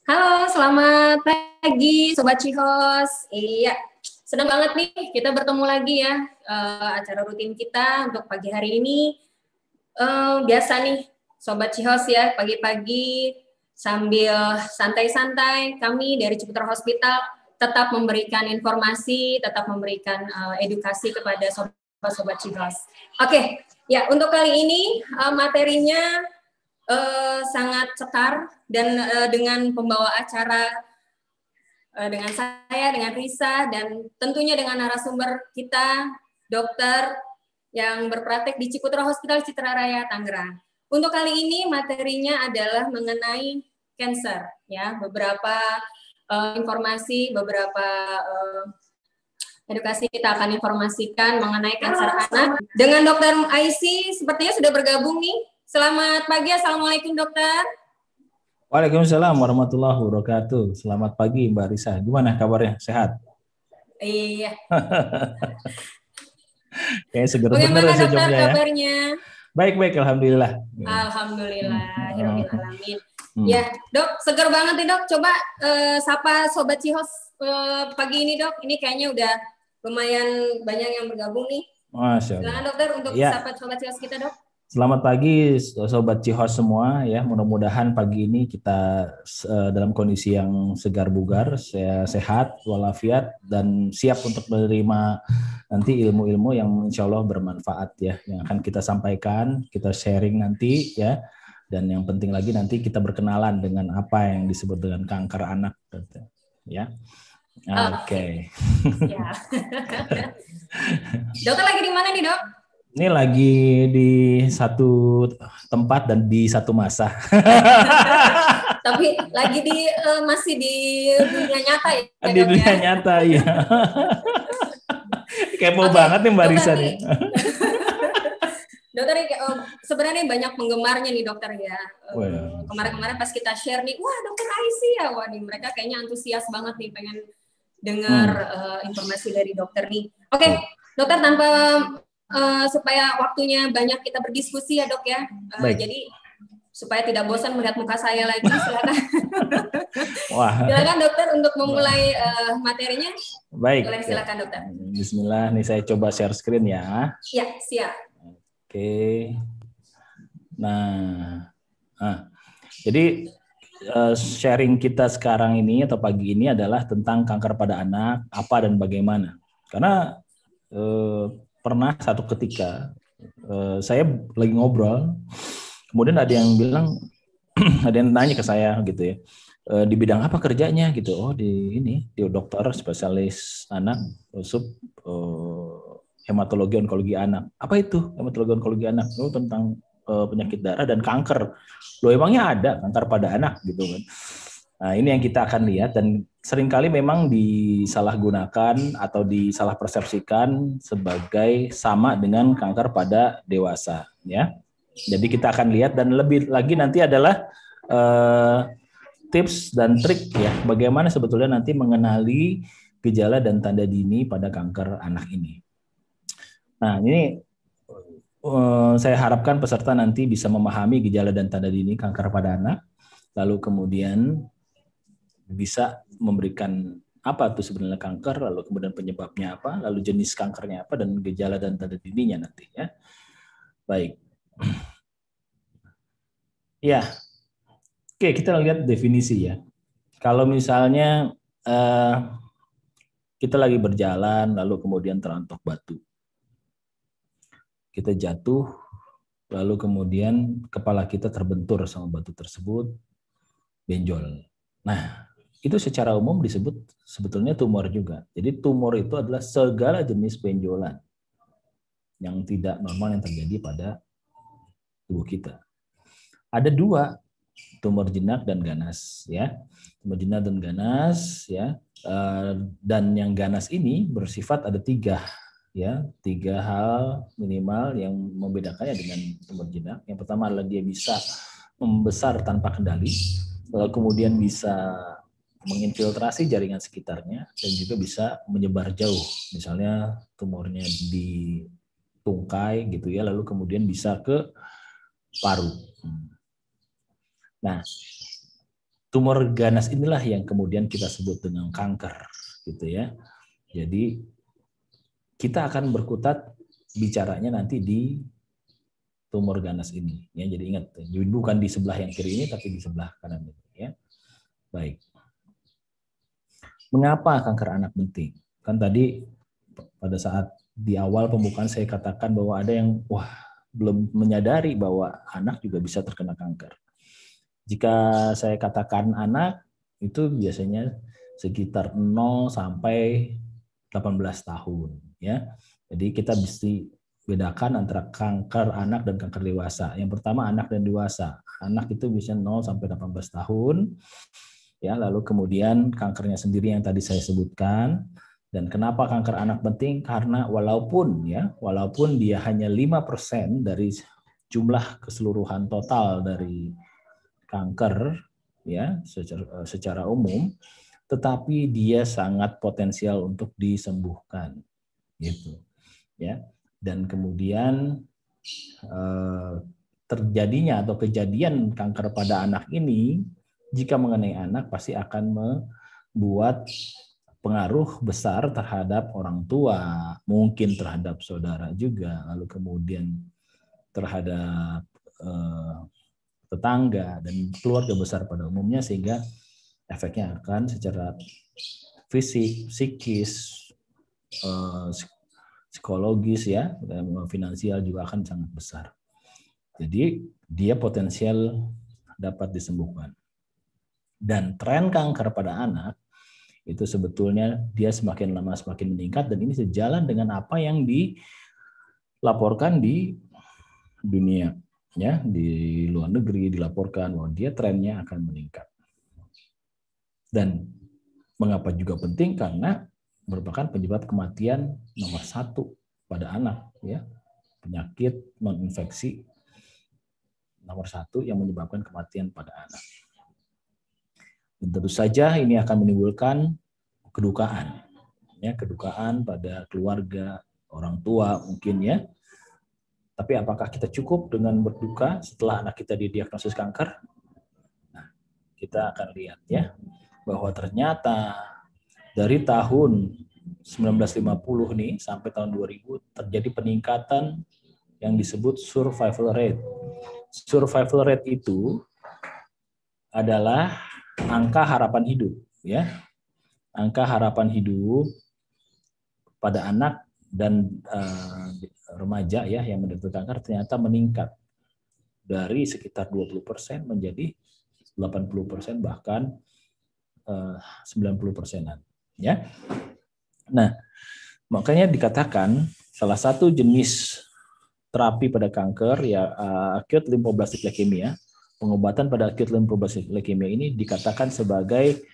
Halo, selamat pagi Sobat Cihos. Iya, senang banget nih kita bertemu lagi ya. Acara rutin kita untuk pagi hari ini. Biasa nih Sobat Cihos ya, pagi-pagi sambil santai-santai kami dari Ciputra Hospital tetap memberikan informasi, tetap memberikan edukasi kepada Sobat Cihos. Oke, ya untuk kali ini materinya sangat cekar dan dengan pembawa acara dengan saya, dengan Risa, dan tentunya dengan narasumber kita, dokter yang berpraktek di Ciputra Hospital Citra Raya, Tangerang. Untuk kali ini materinya adalah mengenai cancer, ya, beberapa informasi, beberapa edukasi kita akan informasikan mengenai kanker anak. Dengan Dokter Aisy, sepertinya sudah bergabung nih. Selamat pagi, Assalamualaikum dokter. Waalaikumsalam warahmatullahi wabarakatuh. Selamat pagi Mbak Risa. Gimana kabarnya? Sehat? Iya. Kayak seger bener Bagaimana dokter senyumnya ya. kabarnya? Baik-baik, alhamdulillah. Alhamdulillah, alamin. Hmm. Ya, dok, seger banget nih dok. Coba sapa Sobat Cihos pagi ini dok. Ini kayaknya udah lumayan banyak yang bergabung nih. Masya Allah. Silakan dokter untuk Ya. sapa Sobat Cihos kita dok. Selamat pagi Sobat Cihos semua ya. Mudah-mudahan pagi ini kita dalam kondisi yang segar bugar, sehat, walafiat, dan siap untuk menerima nanti ilmu-ilmu yang insya Allah bermanfaat ya. Yang akan kita sampaikan, kita sharing nanti ya. Dan yang penting lagi nanti kita berkenalan dengan apa yang disebut dengan kanker anak ya. Oke. Ya. Dokter lagi di mana nih dok? Ini lagi di satu tempat dan di satu masa. Tapi lagi di masih di dunia nyata ya? Di dunia nyata ya. Kepo banget nih Mbak Risa nih. Dokter, sebenarnya banyak penggemarnya nih dokter ya. Kemarin-kemarin pas kita share nih, wah dokter Aisy ya, wah nih mereka kayaknya antusias banget nih pengen dengar informasi dari dokter nih. Oke, dokter tanpa supaya waktunya banyak kita berdiskusi ya dok ya. Jadi supaya tidak bosan melihat muka saya lagi, silakan. Silakan dokter untuk memulai materinya. Baik. Boleh silakan dokter. Bismillah, nih saya coba share screen ya. Ya, siap. Oke. Nah, jadi sharing kita sekarang ini atau pagi ini adalah tentang kanker pada anak, apa dan bagaimana. Karena pernah satu ketika saya lagi ngobrol, kemudian ada yang bilang, ada yang nanya ke saya gitu ya, di bidang apa kerjanya gitu. Oh di dokter spesialis anak, hematologi onkologi anak. Apa itu hematologi onkologi anak? Oh tentang penyakit darah dan kanker. Loh emangnya ada kanker pada anak gitu kan? Nah ini yang kita akan lihat dan seringkali memang disalahgunakan atau disalah persepsikan sebagai sama dengan kanker pada dewasa ya. Jadi kita akan lihat dan lebih lagi nanti adalah tips dan trik ya bagaimana sebetulnya nanti mengenali gejala dan tanda dini pada kanker anak ini. Nah ini saya harapkan peserta nanti bisa memahami gejala dan tanda dini kanker pada anak, lalu kemudian bisa memberikan apa itu sebenarnya kanker, lalu kemudian penyebabnya apa, lalu jenis kankernya apa, dan gejala dan tanda dininya nanti ya. Baik. Ya, oke kita lihat definisi ya. Kalau misalnya kita lagi berjalan, lalu kemudian terontok batu. Kita jatuh, lalu kemudian kepala kita terbentur sama batu tersebut, benjol. Nah, itu secara umum disebut sebetulnya tumor juga. Jadi tumor itu adalah segala jenis benjolan yang tidak normal yang terjadi pada tubuh kita. Ada dua, tumor jinak dan ganas ya. Tumor jinak dan ganas ya. Dan yang ganas ini bersifat ada tiga hal minimal yang membedakannya dengan tumor jinak. Yang pertama adalah dia bisa membesar tanpa kendali, lalu kemudian bisa menginfiltrasi jaringan sekitarnya dan juga bisa menyebar jauh. Misalnya tumornya di tungkai gitu ya, lalu kemudian bisa ke paru. Nah, tumor ganas inilah yang kemudian kita sebut dengan kanker, gitu ya. Jadi kita akan berkutat bicaranya nanti di tumor ganas ini, ya. Jadi ingat, bukan di sebelah yang kiri ini, tapi di sebelah kanan ini, ya. Baik. Mengapa kanker anak penting? Kan tadi pada saat di awal pembukaan saya katakan bahwa ada yang belum menyadari bahwa anak juga bisa terkena kanker. Jika saya katakan anak, itu biasanya sekitar 0 sampai 18 tahun, ya. Jadi kita mesti bedakan antara kanker anak dan kanker dewasa. Yang pertama anak dan dewasa. Anak itu bisa 0 sampai 18 tahun. Ya, lalu kemudian kankernya sendiri yang tadi saya sebutkan. Dan kenapa kanker anak penting? Karena walaupun dia hanya 5% dari jumlah keseluruhan total dari kanker, ya, secara umum, tetapi dia sangat potensial untuk disembuhkan, gitu, ya. Dan kemudian terjadinya atau kejadian kanker pada anak ini, jika mengenai anak pasti akan membuat pengaruh besar terhadap orang tua, mungkin terhadap saudara juga, lalu kemudian terhadap tetangga dan keluarga besar pada umumnya, sehingga efeknya akan secara fisik, psikis, psikologis, ya, dan finansial juga akan sangat besar. Jadi dia potensial dapat disembuhkan. Dan tren kanker pada anak itu sebetulnya dia semakin lama semakin meningkat, dan ini sejalan dengan apa yang dilaporkan di dunia, ya, di luar negeri dilaporkan bahwa dia trennya akan meningkat. Dan mengapa juga penting? Karena merupakan penyebab kematian nomor 1 pada anak, ya, penyakit non infeksi nomor 1 yang menyebabkan kematian pada anak. Dan tentu saja ini akan menimbulkan kedukaan, ya, kedukaan pada keluarga, orang tua mungkin, ya. Tapi apakah kita cukup dengan berduka setelah anak kita didiagnosis kanker? Nah, kita akan lihat, ya, bahwa ternyata dari tahun 1950 nih sampai tahun 2000 terjadi peningkatan yang disebut survival rate. Survival rate itu adalah angka harapan hidup, ya. Angka harapan hidup pada anak dan remaja, ya, yang menderita kanker ternyata meningkat dari sekitar 20% menjadi 80%, bahkan 90%-an, ya. Nah, makanya dikatakan salah satu jenis terapi pada kanker, ya, acute lymphoblastic leukemia, pengobatan pada acute lymphoblastic leukemia ini dikatakan sebagai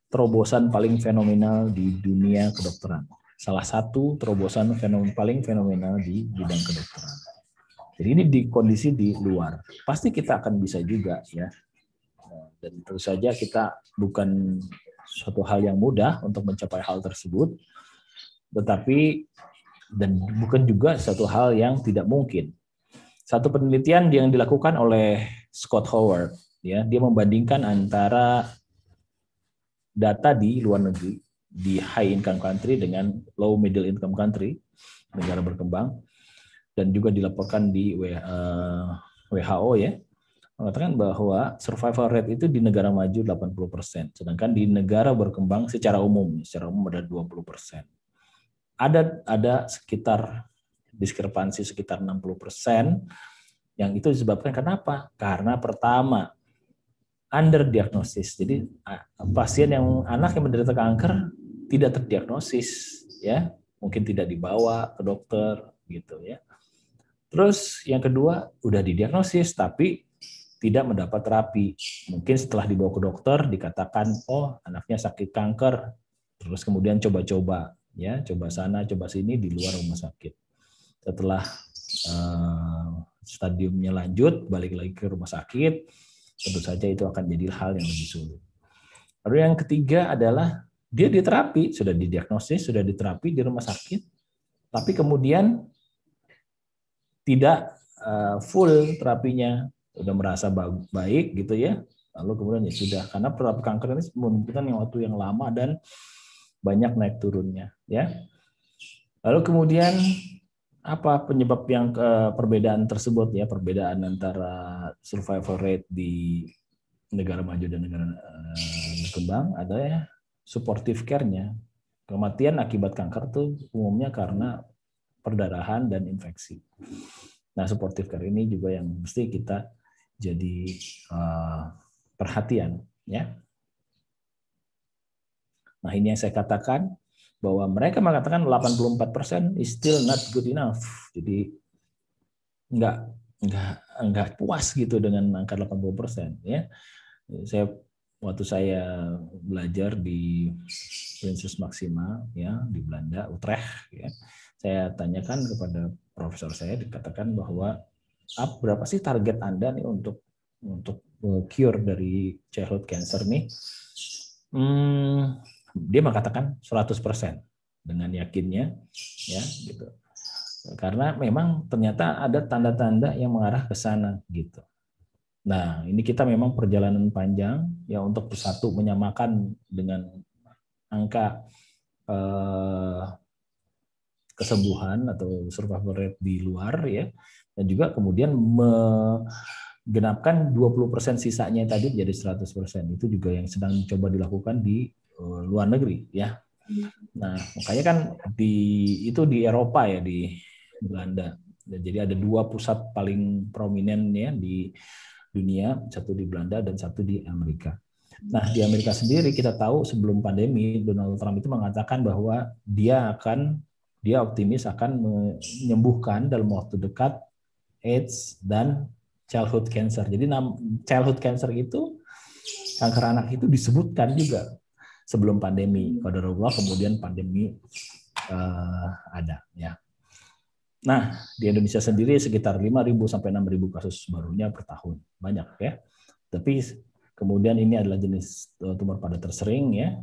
terobosan paling fenomenal di dunia kedokteran. Salah satu terobosan paling fenomenal di bidang kedokteran. Jadi ini di kondisi di luar. Pasti kita akan bisa juga, ya. Dan tentu saja kita bukan suatu hal yang mudah untuk mencapai hal tersebut, tetapi dan bukan juga satu hal yang tidak mungkin. Satu penelitian yang dilakukan oleh Scott Howard, ya, dia membandingkan antara data di luar negeri, di high income country dengan low middle income country, negara berkembang, dan juga dilaporkan di WHO, ya, mengatakan bahwa survival rate itu di negara maju 80%, sedangkan di negara berkembang secara umum ada 20%. Ada sekitar diskrepansi sekitar 60%, yang itu disebabkan kenapa? Karena pertama, underdiagnosis. Jadi pasien anak yang menderita kanker tidak terdiagnosis, ya, mungkin tidak dibawa ke dokter, gitu, ya. Terus yang kedua, udah didiagnosis tapi tidak mendapat terapi. Mungkin setelah dibawa ke dokter dikatakan, oh, anaknya sakit kanker, terus kemudian coba-coba, ya, coba sana, coba sini di luar rumah sakit. Setelah stadiumnya lanjut, balik lagi ke rumah sakit, tentu saja itu akan jadi hal yang lebih sulit. Lalu yang ketiga adalah dia diterapi, sudah didiagnosis, sudah diterapi di rumah sakit, tapi kemudian tidak full terapinya, sudah merasa baik, gitu, ya, Lalu kemudian ya sudah, karena terapi kanker ini membutuhkan waktu yang lama dan banyak naik turunnya, ya. Lalu kemudian apa penyebab yang perbedaan tersebut, ya, perbedaan antara survival rate di negara maju dan negara berkembang? Ada ya supportive care-nya. Kematian akibat kanker tuh umumnya karena perdarahan dan infeksi. Nah, supportive care ini juga yang mesti kita jadi perhatian, ya. Nah, ini yang saya katakan bahwa mereka mengatakan 84% is still not good enough. Jadi enggak puas gitu dengan angka 80%, ya. Waktu saya belajar di Prinses Maxima, ya, di Belanda, Utrecht, ya, saya tanyakan kepada profesor saya, dikatakan bahwa berapa sih target Anda nih untuk cure dari childhood cancer nih? Dia mengatakan 100% dengan yakinnya, ya, gitu. Karena memang ternyata ada tanda-tanda yang mengarah ke sana, gitu. Nah, ini kita memang perjalanan panjang ya untuk bersatu menyamakan dengan angka kesembuhan atau survival rate di luar, ya, dan juga kemudian menggenapkan 20% sisanya tadi jadi 100%. Itu juga yang sedang coba dilakukan di luar negeri, ya. Nah, makanya kan di Eropa, ya, di Belanda. Jadi ada 2 pusat paling prominen, ya, di dunia, satu di Belanda dan satu di Amerika. Nah, di Amerika sendiri kita tahu sebelum pandemi Donald Trump itu mengatakan bahwa dia optimis akan menyembuhkan dalam waktu dekat AIDS dan childhood cancer. Jadi childhood cancer itu, kanker anak itu disebutkan juga sebelum pandemi. Qadarullah, kemudian pandemi ada, ya. Nah, di Indonesia sendiri sekitar 5.000 sampai 6.000 kasus barunya per tahun. Banyak, ya. Tapi kemudian ini adalah jenis tumor pada tersering, ya.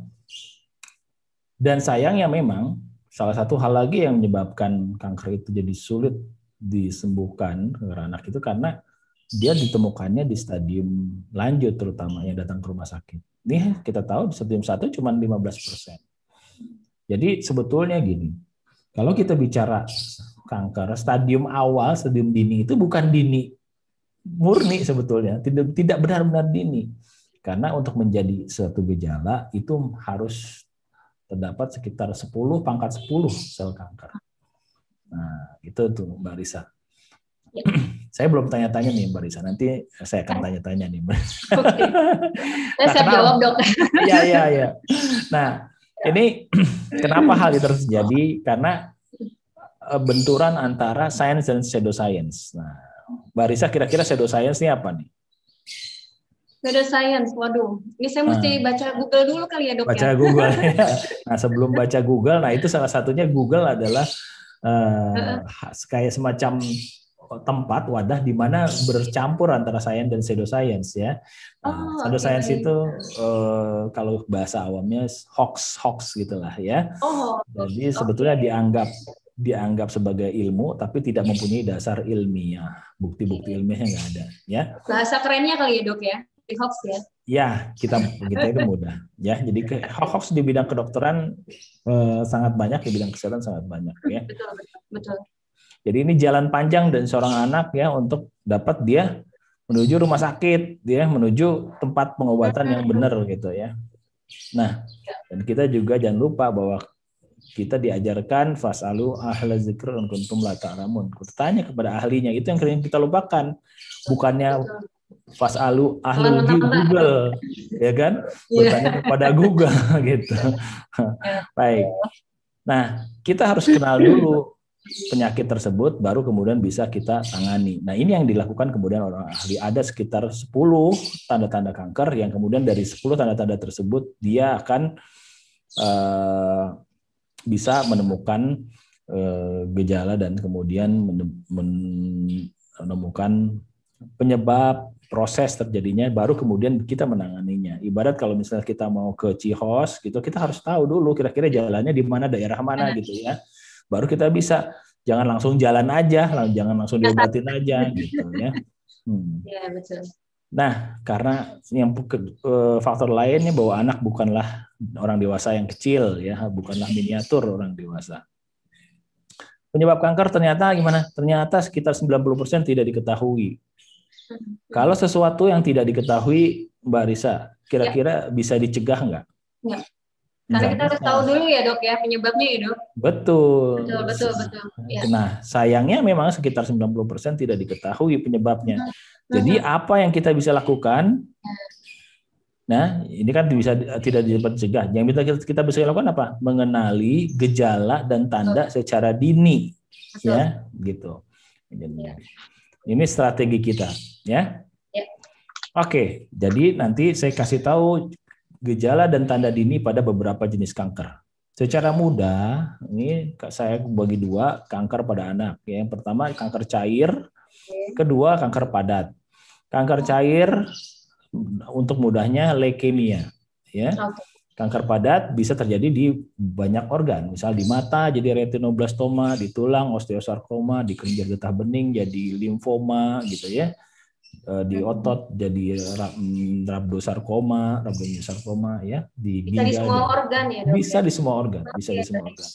Dan sayangnya memang salah satu hal lagi yang menyebabkan kanker itu jadi sulit disembuhkan kanker anak itu karena dia ditemukannya di stadium lanjut, terutama yang datang ke rumah sakit. Ini kita tahu di stadium 1 cuma 15%. Jadi sebetulnya gini, kalau kita bicara kanker stadium awal, stadium dini itu bukan dini murni sebetulnya, tidak benar-benar dini. Karena untuk menjadi suatu gejala itu harus terdapat sekitar 10 pangkat 10 sel kanker. Nah, itu tuh Mbak Risa. Ya. Saya belum tanya-tanya nih Mbak Risa, nanti saya akan tanya-tanya nih Mbak. Oke. Saya siap jawab, Dok. Iya. Nah, ini kenapa hal itu terjadi? Karena benturan antara sains dan pseudoscience. Nah, Mbak Risa kira-kira pseudoscience ini apa nih? Pseudoscience, waduh. Ini saya mesti baca Google dulu kali ya, Dok. Baca Google. Ya. Nah, sebelum baca Google, nah itu salah satunya Google adalah kayak semacam tempat wadah di mana bercampur antara sains dan pseudoscience, ya. Nah, pseudoscience itu kalau bahasa awamnya hoax gitulah, ya. Jadi sebetulnya dianggap sebagai ilmu tapi tidak mempunyai dasar ilmiah, bukti-bukti ilmiahnya nggak ada, ya. Bahasa kerennya kali ya, Dok, ya. Hoax, ya. Ya, kita itu mudah, ya. Jadi hoax di bidang kedokteran sangat banyak, di bidang kesehatan sangat banyak, ya. Betul. Jadi ini jalan panjang dan seorang anak, ya, untuk dapat dia menuju rumah sakit, dia menuju tempat pengobatan yang benar, gitu, ya. Nah, dan kita juga jangan lupa bahwa kita diajarkan fasalu ahla dzikr in kuntum la ta'lamun. Kita tanya kepada ahlinya, itu yang sering kita lupakan. Bukannya fasalu ahlu Google, ya kan? Bertanya kepada Google, gitu. Baik. Nah, kita harus kenal dulu penyakit tersebut, baru kemudian bisa kita tangani. Nah, ini yang dilakukan kemudian orang ahli. Ada sekitar 10 tanda-tanda kanker yang kemudian dari 10 tanda-tanda tersebut dia akan bisa menemukan gejala dan kemudian menemukan penyebab proses terjadinya, baru kemudian kita menanganinya. Ibarat kalau misalnya kita mau ke Cihos gitu, kita harus tahu dulu kira-kira jalannya di mana, daerah mana gitu, ya. Baru kita bisa, jangan langsung jalan aja, jangan langsung diobatin aja gitu, ya. Iya, betul. Nah, karena yang faktor lainnya bahwa anak bukanlah orang dewasa yang kecil, ya, bukanlah miniatur orang dewasa. Penyebab kanker ternyata gimana? Ternyata sekitar 90% tidak diketahui. Kalau sesuatu yang tidak diketahui, Mbak Risa, kira-kira bisa dicegah nggak? Ya. Karena kita harus tahu dulu ya dok ya penyebabnya ya dok. Betul. Betul. Ya. Nah, sayangnya memang sekitar 90% tidak diketahui penyebabnya. Jadi apa yang kita bisa lakukan? Nah, ini kan tidak dapat dicegah. Yang kita bisa lakukan apa? Mengenali gejala dan tanda secara dini. Betul. Ya, gitu. Ini strategi kita, ya. Oke, jadi nanti saya kasih tahu gejala dan tanda dini pada beberapa jenis kanker. Secara mudah, ini saya bagi dua kanker pada anak. Yang pertama kanker cair, kedua kanker padat. Kanker cair untuk mudahnya leukemia, ya. Kanker padat bisa terjadi di banyak organ, misal di mata jadi retinoblastoma, di tulang osteosarkoma, di kelenjar getah bening jadi limfoma, gitu ya. Di otot jadi rhabdosarkoma, ya, di bisa di semua organ ya dok. Bisa di semua organ, bisa di semua organ.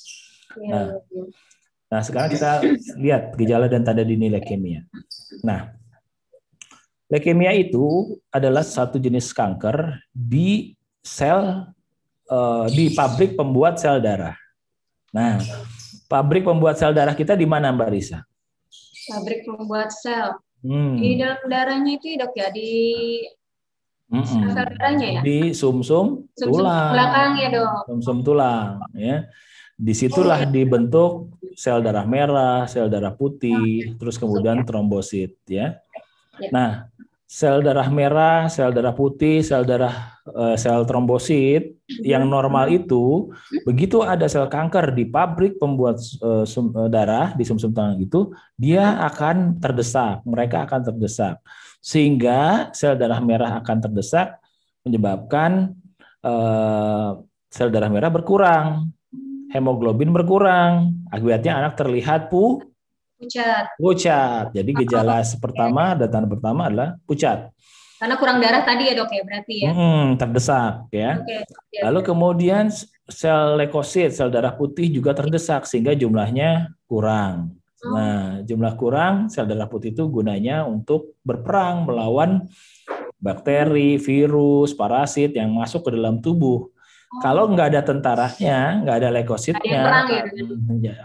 Nah, sekarang kita lihat gejala dan tanda dini leukemia. Nah, leukemia itu adalah satu jenis kanker di sel di pabrik pembuat sel darah. Nah, pabrik pembuat sel darah kita di mana, Mbak Risa? Pabrik pembuat sel. Di dalam darahnya itu dok ya, di sel darahnya ya? Di sumsum tulang. Belakang ya dok? Sumsum tulang. Ya. Disitulah dibentuk sel darah merah, sel darah putih, terus kemudian trombosit. Ya. Nah, sel darah merah, sel darah putih, sel trombosit yang normal itu, begitu ada sel kanker di pabrik pembuat darah di sumsum tulang itu, dia akan terdesak, mereka akan terdesak, sehingga sel darah merah akan terdesak, menyebabkan sel darah merah berkurang, hemoglobin berkurang, akibatnya anak terlihat pucat. Jadi gejala pertama, tanda pertama adalah pucat. Karena kurang darah tadi ya dok ya, berarti ya. Terdesak ya. Lalu kemudian sel leukosit, sel darah putih juga terdesak sehingga jumlahnya kurang. Nah, jumlah kurang sel darah putih itu gunanya untuk berperang melawan bakteri, virus, parasit yang masuk ke dalam tubuh. Kalau nggak ada tentaranya, nggak ada leukositnya,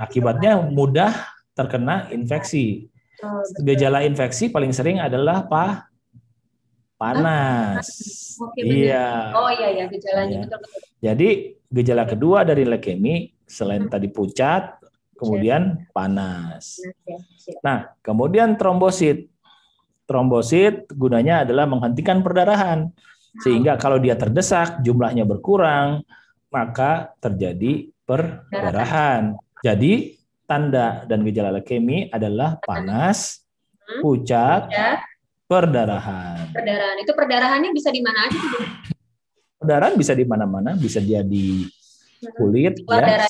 akibatnya mudah terkena infeksi. Gejala infeksi paling sering adalah panas. Iya. Oh iya gejalanya betul. Jadi gejala kedua dari leukemia selain tadi pucat, kemudian panas. Nah, kemudian trombosit. Trombosit gunanya adalah menghentikan perdarahan. Sehingga kalau dia terdesak, jumlahnya berkurang, maka terjadi perdarahan. Jadi tanda dan gejala leukemia adalah panas, pucat, perdarahan. Itu perdarahannya bisa di mana aja? Perdarahan bisa di mana-mana, bisa dia di kulit, ya,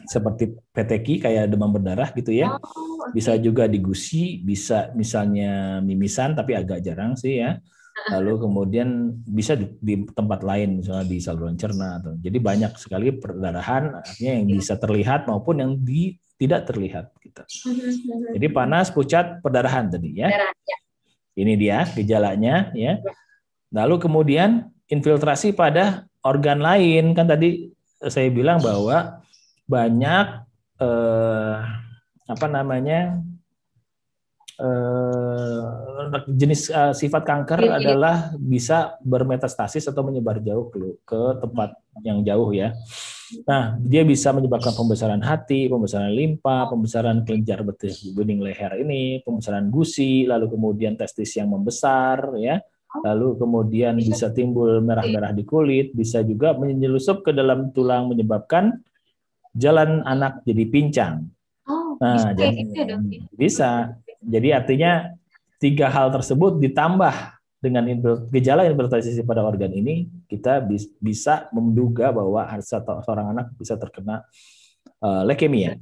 seperti peteki kayak demam berdarah gitu ya. Bisa juga di gusi, bisa misalnya mimisan tapi agak jarang sih ya. Lalu kemudian bisa di tempat lain, misalnya di saluran cerna. Jadi banyak sekali perdarahan, artinya yang bisa terlihat maupun yang tidak terlihat. Gitu. Jadi panas, pucat, perdarahan tadi ya. Ini dia gejalanya ya. Lalu kemudian infiltrasi pada organ lain, kan tadi saya bilang bahwa banyak jenis sifat kanker adalah bisa bermetastasis atau menyebar jauh ke tempat yang jauh ya. Nah, dia bisa menyebabkan pembesaran hati, pembesaran limpa, pembesaran kelenjar bening leher ini, pembesaran gusi, lalu kemudian testis yang membesar ya. Lalu kemudian bisa timbul merah-merah di kulit, bisa juga menyelusup ke dalam tulang menyebabkan jalan anak jadi pincang. Nah, bisa. Jadi artinya 3 hal tersebut ditambah dengan gejala infiltrasi pada organ ini, kita bisa menduga bahwa seorang anak bisa terkena leukemia.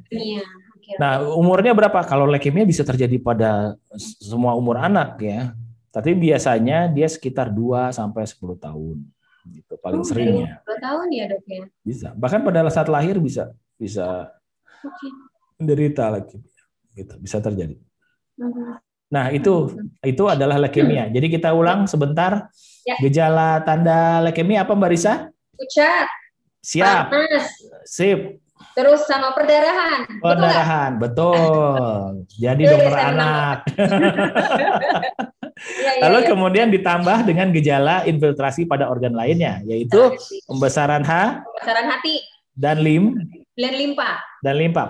Nah, umurnya berapa? Kalau leukemia bisa terjadi pada semua umur anak ya. Tapi biasanya dia sekitar 2 sampai 10 tahun. Gitu paling seringnya. 2 tahun ya, Dok ya. Bisa. Bahkan pada saat lahir bisa menderita lagi. Gitu, bisa terjadi. Nah, itu adalah leukemia. Jadi kita ulang sebentar. Ya. Gejala tanda leukemia apa, Mbak Risa? Pucat. Siap. Panas. Sip. Terus sama perdarahan. Betul. Jadi dokter anak. Lalu kemudian ditambah dengan gejala infiltrasi pada organ lainnya, yaitu pembesaran hati dan limpa.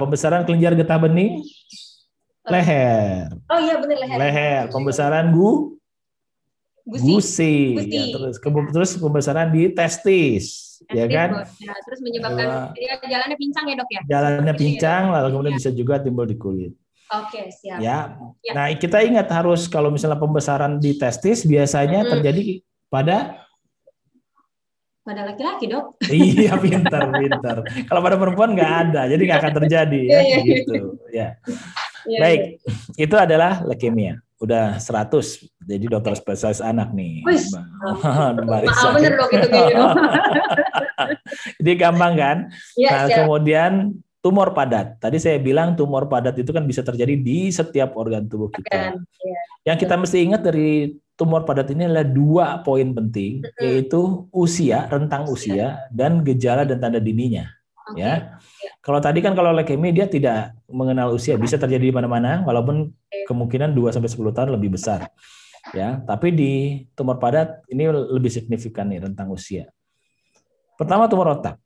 Pembesaran kelenjar getah bening, leher. Oh iya benar, leher. Pembesaran gusi. Ya, terus pembesaran di testis. Ya kan? Ya, terus menyebabkan jalannya pincang ya, Dok ya? Jalannya pincang, lalu kemudian bisa juga timbul di kulit. Oke, siap. Ya. Nah, kita ingat harus kalau misalnya pembesaran di testis biasanya terjadi pada laki-laki, Dok. Iya, pintar. Kalau pada perempuan nggak ada, jadi nggak akan terjadi ya, gitu. Ya. Baik, itu adalah leukemia. Udah 100, jadi dokter spesialis anak nih. Mbak Risa. Bener, Dok, itu kayaknya. Jadi gampang kan? Ya, nah, kemudian tumor padat. Tadi saya bilang tumor padat itu kan bisa terjadi di setiap organ tubuh kita. Yang kita mesti ingat dari tumor padat ini adalah 2 poin penting, yaitu usia, rentang usia, dan gejala dan tanda dininya. Ya. Kalau tadi kan kalau leukemia dia tidak mengenal usia, bisa terjadi di mana-mana, walaupun kemungkinan 2 sampai 10 tahun lebih besar. Ya, tapi di tumor padat ini lebih signifikan nih rentang usia. Pertama, tumor otak.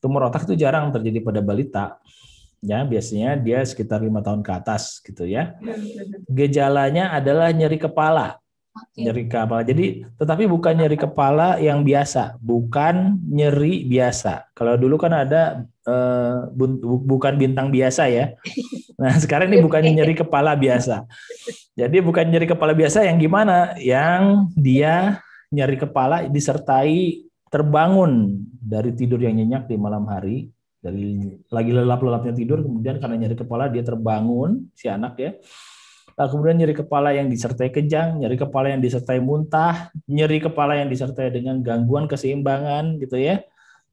Tumor otak itu jarang terjadi pada balita. Ya, biasanya dia sekitar 5 tahun ke atas gitu ya. Gejalanya adalah nyeri kepala. Nyeri kepala. Jadi, tetapi bukan nyeri kepala yang biasa, bukan nyeri biasa. Kalau dulu kan ada bukan bintang biasa ya. Nah, sekarang ini bukan nyeri kepala biasa. Jadi bukan nyeri kepala biasa yang gimana? Yang dia nyeri kepala disertai terbangun dari tidur yang nyenyak di malam hari, dari lagi lelap-lelapnya tidur, kemudian karena nyeri kepala dia terbangun si anak ya. Lalu kemudian nyeri kepala yang disertai kejang, nyeri kepala yang disertai muntah, nyeri kepala yang disertai dengan gangguan keseimbangan gitu ya.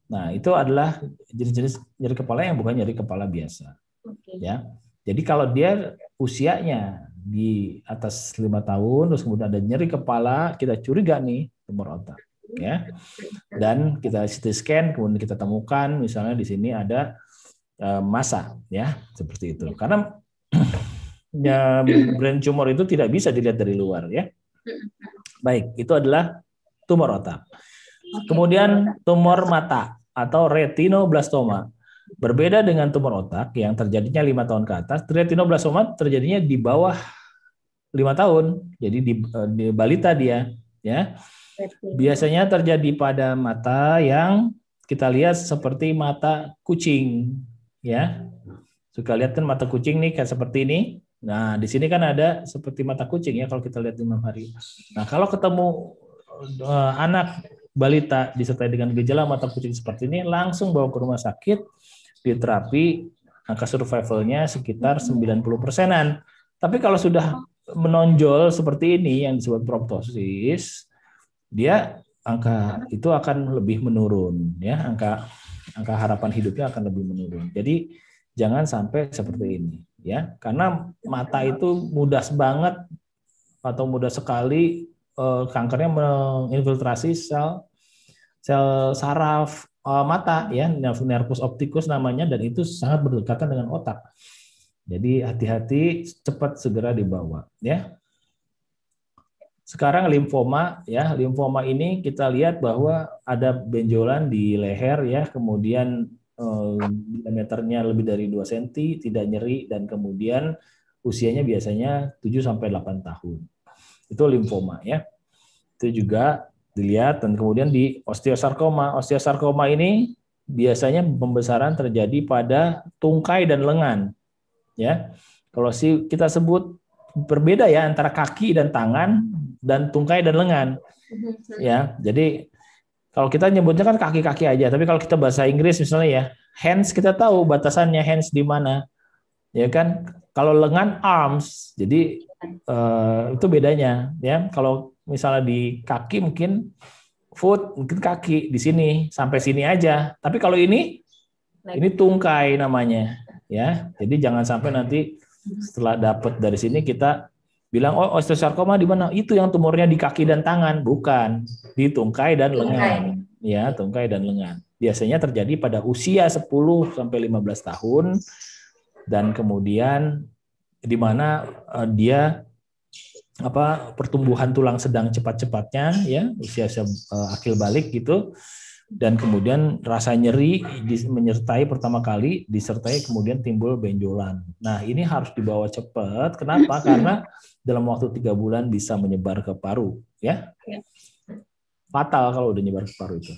Nah, itu adalah jenis-jenis nyeri kepala yang bukan nyeri kepala biasa. Ya. Jadi kalau dia usianya di atas 5 tahun, terus kemudian ada nyeri kepala, kita curiga nih tumor otak. Ya. Dan kita CT scan, kemudian kita temukan misalnya di sini ada massa, ya, seperti itu. Karena brain tumor itu tidak bisa dilihat dari luar, ya. Baik, itu adalah tumor otak. Kemudian tumor mata atau retinoblastoma. Berbeda dengan tumor otak yang terjadinya 5 tahun ke atas, retinoblastoma terjadinya di bawah 5 tahun. Jadi di balita dia, ya. Biasanya terjadi pada mata yang kita lihat seperti mata kucing, ya. Suka lihat kan mata kucing nih kayak seperti ini. Nah, di sini kan ada seperti mata kucing ya kalau kita lihat di malam hari. Nah, kalau ketemu anak balita disertai dengan gejala mata kucing seperti ini, langsung bawa ke rumah sakit, diterapi, angka survivalnya sekitar 90%-an. Tapi kalau sudah menonjol seperti ini yang disebut proptosis, dia angka itu akan lebih menurun, ya, angka harapan hidupnya akan lebih menurun. Jadi jangan sampai seperti ini, ya, karena mata itu mudah banget atau mudah sekali kankernya menginfiltrasi sel saraf mata, ya, nervus opticus namanya, dan itu sangat berdekatan dengan otak. Jadi hati-hati, cepat segera dibawa, ya. Sekarang limfoma, ya, limfoma ini kita lihat bahwa ada benjolan di leher, ya, kemudian diameternya lebih dari 2 cm, tidak nyeri, dan kemudian usianya biasanya 7 sampai 8 tahun. Itu limfoma, ya. Itu juga dilihat. Dan kemudian di osteosarkoma. Osteosarkoma ini biasanya pembesaran terjadi pada tungkai dan lengan, ya. Kalau kita sebut berbeda ya antara kaki dan tangan dan tungkai dan lengan, ya. Jadi kalau kita nyebutnya kan kaki-kaki aja, tapi kalau kita bahasa Inggris misalnya ya hands, kita tahu batasannya hands di mana, ya kan? Kalau lengan arms, jadi itu bedanya, ya. Kalau misalnya di kaki mungkin foot, mungkin kaki di sini sampai sini aja. Tapi kalau ini tungkai namanya, ya. Jadi jangan sampai nanti setelah dapat dari sini kita bilang oh osteosarkoma di mana? Itu yang tumornya di kaki dan tangan, bukan di tungkai dan lengan. Ya, tungkai dan lengan. Biasanya terjadi pada usia 10 sampai 15 tahun dan kemudian di mana dia pertumbuhan tulang sedang cepat-cepatnya, ya, usia akil balik gitu. Dan kemudian rasa nyeri menyertai pertama kali, disertai kemudian timbul benjolan. Nah, ini harus dibawa cepat. Kenapa? Karena dalam waktu 3 bulan bisa menyebar ke paru, ya. Fatal kalau udah nyebar ke paru itu.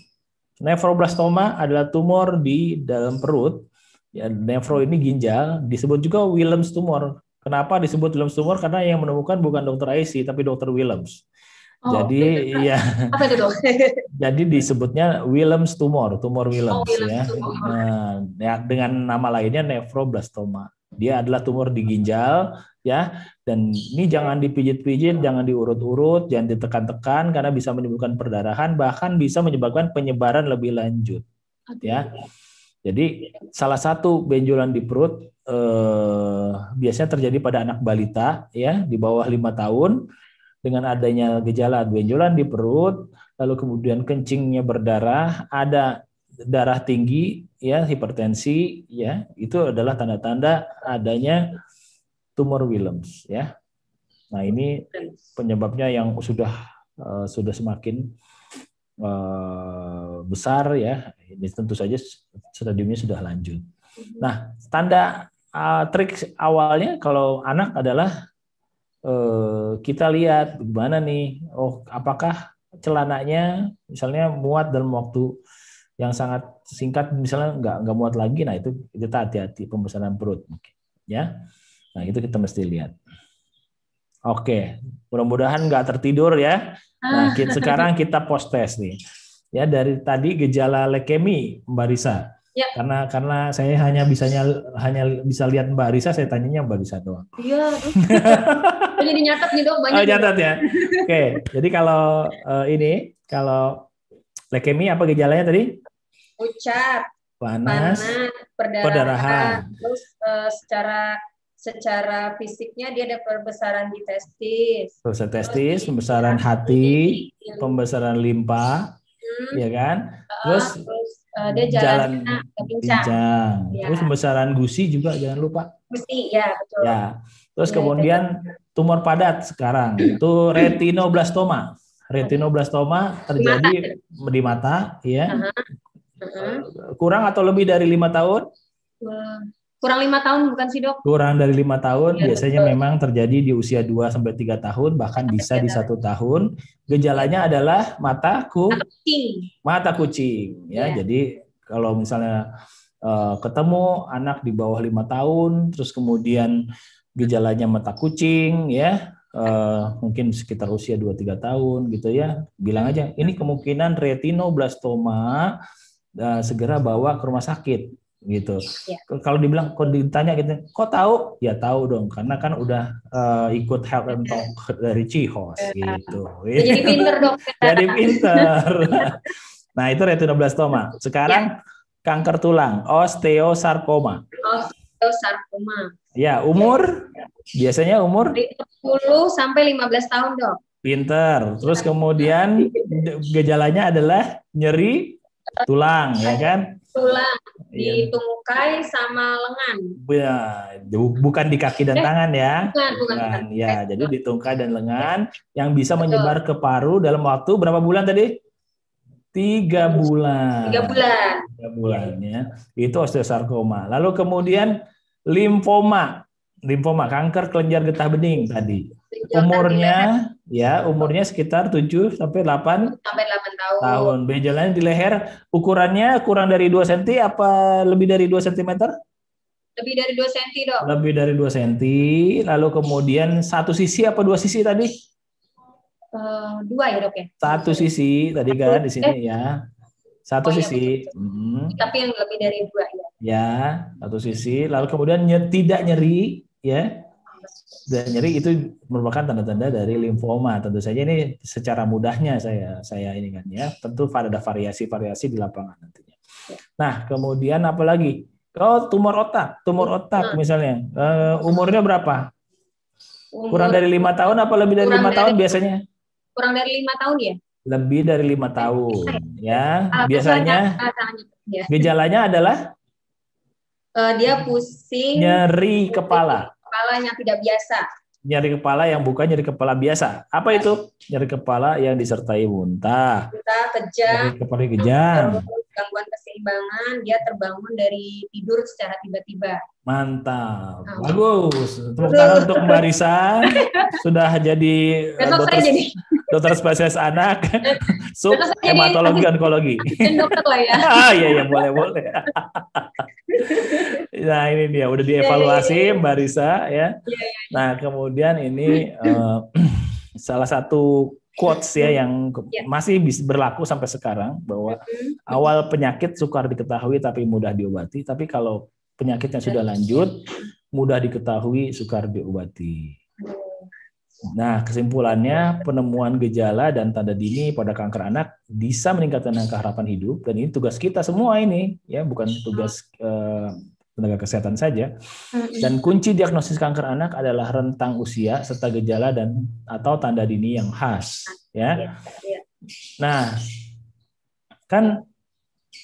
Nefroblastoma adalah tumor di dalam perut. Ya, nefro ini ginjal, disebut juga Willems tumor. Kenapa disebut Willems tumor? Karena yang menemukan bukan dokter IC tapi dokter Willems. Jadi ya, apa itu, dok? Jadi disebutnya Willems tumor Willems, ya. Nah, ya, dengan nama lainnya nefroblastoma. Dia adalah tumor di ginjal, ya. Dan ini jangan dipijit-pijit, jangan diurut-urut, jangan ditekan-tekan karena bisa menimbulkan perdarahan, bahkan bisa menyebabkan penyebaran lebih lanjut, ya. Jadi salah satu benjolan di perut biasanya terjadi pada anak balita, ya, di bawah 5 tahun. Dengan adanya gejala benjolan di perut, lalu kemudian kencingnya berdarah, ada darah tinggi, ya, hipertensi, ya, itu adalah tanda-tanda adanya tumor Willems, ya. Nah, ini penyebabnya yang sudah semakin besar, ya. Ini tentu saja stadiumnya sudah lanjut. Nah, tanda trik awalnya kalau anak adalah kita lihat gimana nih, oh apakah celananya misalnya muat dalam waktu yang sangat singkat, misalnya nggak muat lagi, nah itu kita hati-hati, pembesaran perut mungkin, ya. Nah itu kita mesti lihat. Oke, mudah-mudahan nggak tertidur, ya. Nah sekarang kita post test nih, ya. Dari tadi gejala leukemi Mbak Risa. Ya. Karena saya hanya bisa lihat Mbak Risa, saya tanyanya Mbak Risa doang. Iya. Jadi nyatet nih, dok, banyak. Oh, nyatet ya. Oke, jadi kalau kalau leukemi apa gejalanya tadi? Pucat, panas, perdarahan. Terus secara fisiknya dia ada pembesaran di testis. Pembesaran hati, pembesaran limpa, ya kan? Terus dia jalannya pincang. Ya. Terus pembesaran gusi juga jangan lupa. Gusi, ya betul. Ya. Terus kemudian tumor padat sekarang itu retinoblastoma. Retinoblastoma terjadi di mata, ya. Kurang atau lebih dari 5 tahun? Kurang 5 tahun bukan sih, dok? Kurang dari 5 tahun, ya, biasanya betul. Memang terjadi di usia 2 sampai 3 tahun, bahkan bisa di 1 tahun. Gejalanya adalah mata kucing, ya. Jadi kalau misalnya ketemu anak di bawah 5 tahun, terus kemudian gejalanya mata kucing, ya, mungkin sekitar usia 2-3 tahun gitu, ya, bilang aja ini kemungkinan retinoblastoma, segera bawa ke rumah sakit gitu. Ya. Kalau ditanya gitu, kok tahu? Ya tahu dong, karena kan udah ikut Health and Talk dari Cihos gitu. Jadi pinter, dok. Jadi pinter. Nah, itu retinoblastoma. Sekarang kanker tulang, osteosarkoma. Ya, umur? Biasanya umur? 10 sampai 15 tahun, dok. Pinter. Terus kemudian gejalanya adalah nyeri tulang, ya kan? Tulang di tungkai sama lengan. Ya, bukan di kaki dan tangan, ya. Bukan. Ya, jadi di tungkai dan lengan yang bisa menyebar ke paru dalam waktu berapa bulan tadi? 3 bulan. 3 bulan, ya. Itu osteosarkoma. Lalu kemudian limfoma, kanker kelenjar getah bening tadi. Umurnya sekitar 7 sampai 8 tahun. Benjolannya di leher, ukurannya kurang dari 2 cm apa lebih dari 2 cm? Lebih dari 2 cm, dok. Lebih dari 2 cm. Lalu kemudian satu sisi apa 2 sisi tadi? 2 ya, dok, ya. Satu sisi tadi kan di sini, ya. Satu sisi. Ya, tapi yang lebih dari 2, ya. ya, satu sisi. Lalu kemudian tidak nyeri, ya. Dan nyeri itu merupakan tanda-tanda dari limfoma. Tentu saja ini secara mudahnya saya ini kan ya. Tentu ada variasi-variasi di lapangan nantinya. Nah, kemudian apa lagi? Oh, tumor otak misalnya. Umurnya berapa? Kurang dari 5 tahun apa lebih dari 5 tahun biasanya? Kurang dari 5 tahun ya? Lebih dari 5 tahun, ya. Biasanya gejalanya adalah dia pusing, nyeri kepala. Kepala yang tidak biasa. Nyeri kepala yang bukan nyeri kepala biasa. Apa itu? Nyeri kepala yang disertai muntah. Kejang. Nyeri kepala kejang. Gangguan keseimbangan, dia terbangun dari tidur secara tiba-tiba. Mantap, bagus. Tepuk tangan untuk Mbak Risa. Sudah jadi dokter spesialis anak, sub hematologi onkologi. Dokter lah ya. Iya boleh. Nah ini dia udah dievaluasi Mbak Risa ya. Nah kemudian ini salah satu quotes ya yang masih berlaku sampai sekarang bahwa awal penyakit sukar diketahui tapi mudah diobati, tapi kalau penyakitnya sudah lanjut mudah diketahui sukar diobati. Nah, kesimpulannya penemuan gejala dan tanda dini pada kanker anak bisa meningkatkan angka harapan hidup dan ini tugas kita semua ini ya, bukan tugas tenaga kesehatan saja. Dan kunci diagnosis kanker anak adalah rentang usia serta gejala dan atau tanda dini yang khas ya. Nah, kan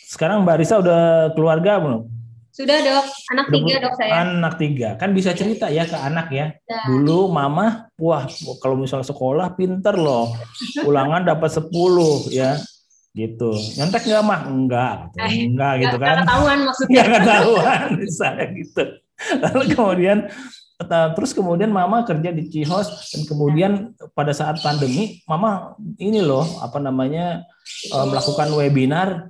sekarang Mbak Risa udah keluarga belum? Sudah dok, anak 3 dok saya. Anak 3, kan bisa cerita ya ke anak ya. Dulu mama, wah kalau misalnya sekolah pinter loh, ulangan dapat 10 ya, gitu. Nyontek nggak mah? Enggak gitu kan. Nggak ketahuan maksudnya. Nggak ketahuan, misalnya gitu. Lalu kemudian mama kerja di Cihos dan kemudian pada saat pandemi mama ini loh melakukan webinar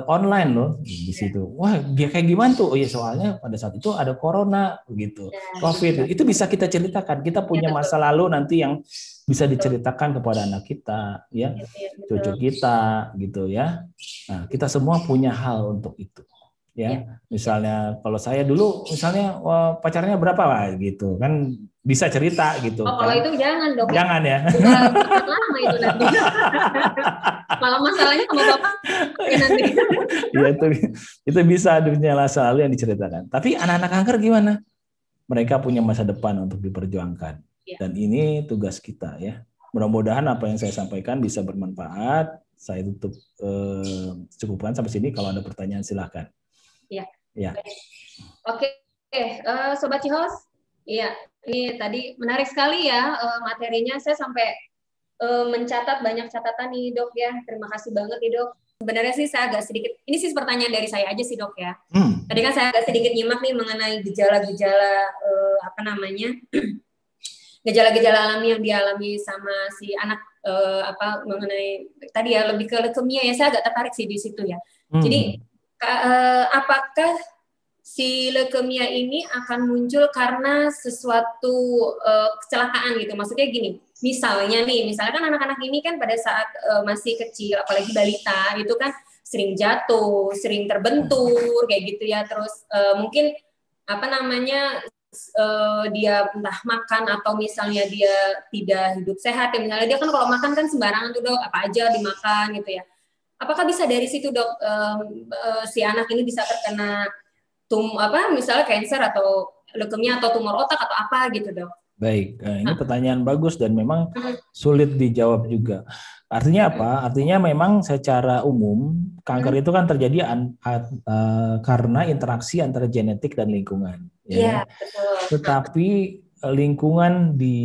online loh di situ. Wah, dia kayak gimana tuh? Oh iya, soalnya pada saat itu ada corona gitu, COVID. Itu bisa kita ceritakan. Kita punya masa lalu nanti yang bisa diceritakan kepada anak kita ya, cucu kita gitu ya. Nah, kita semua punya hal untuk itu. Ya, misalnya kalau saya dulu misalnya pacarnya berapa lah gitu kan bisa cerita gitu. Kalau itu jangan dong. Jangan ya. Lama itu nanti. Malah masalahnya sama bapak nanti. Ya itu bisa dunia masa lalu yang diceritakan. Tapi anak-anak kanker gimana? Mereka punya masa depan untuk diperjuangkan. Dan ini tugas kita ya. Mudah-mudahan apa yang saya sampaikan bisa bermanfaat. Saya tutup cukupkan sampai sini. Kalau ada pertanyaan silahkan. Ya. Oke, Sobat Cihos. Iya, ini tadi menarik sekali ya materinya. Saya sampai mencatat banyak catatan nih dok ya. Terima kasih banget nih dok. Sebenarnya sih saya agak sedikit, ini sih pertanyaan dari saya aja sih dok ya. Tadi kan saya agak sedikit nyimak nih mengenai gejala-gejala gejala-gejala alami yang dialami sama si anak mengenai tadi ya lebih ke leukemia ya. Saya agak tertarik sih di situ ya. Jadi apakah si leukemia ini akan muncul karena sesuatu kecelakaan gitu? Maksudnya gini, misalnya kan anak-anak ini kan pada saat masih kecil, apalagi balita, itu kan sering jatuh, sering terbentur, kayak gitu ya. Terus mungkin dia entah makan atau misalnya dia tidak hidup sehat ya. Misalnya dia kan kalau makan kan sembarangan tuh dok, apa aja dimakan gitu ya. Apakah bisa dari situ dok si anak ini bisa terkena misalnya kanker atau leukemia atau tumor otak atau apa gitu dok? Baik, ini pertanyaan bagus dan memang sulit dijawab juga. Artinya apa? Artinya memang secara umum kanker itu kan terjadi karena interaksi antara genetik dan lingkungan. Ya. Betul. Tetapi lingkungan di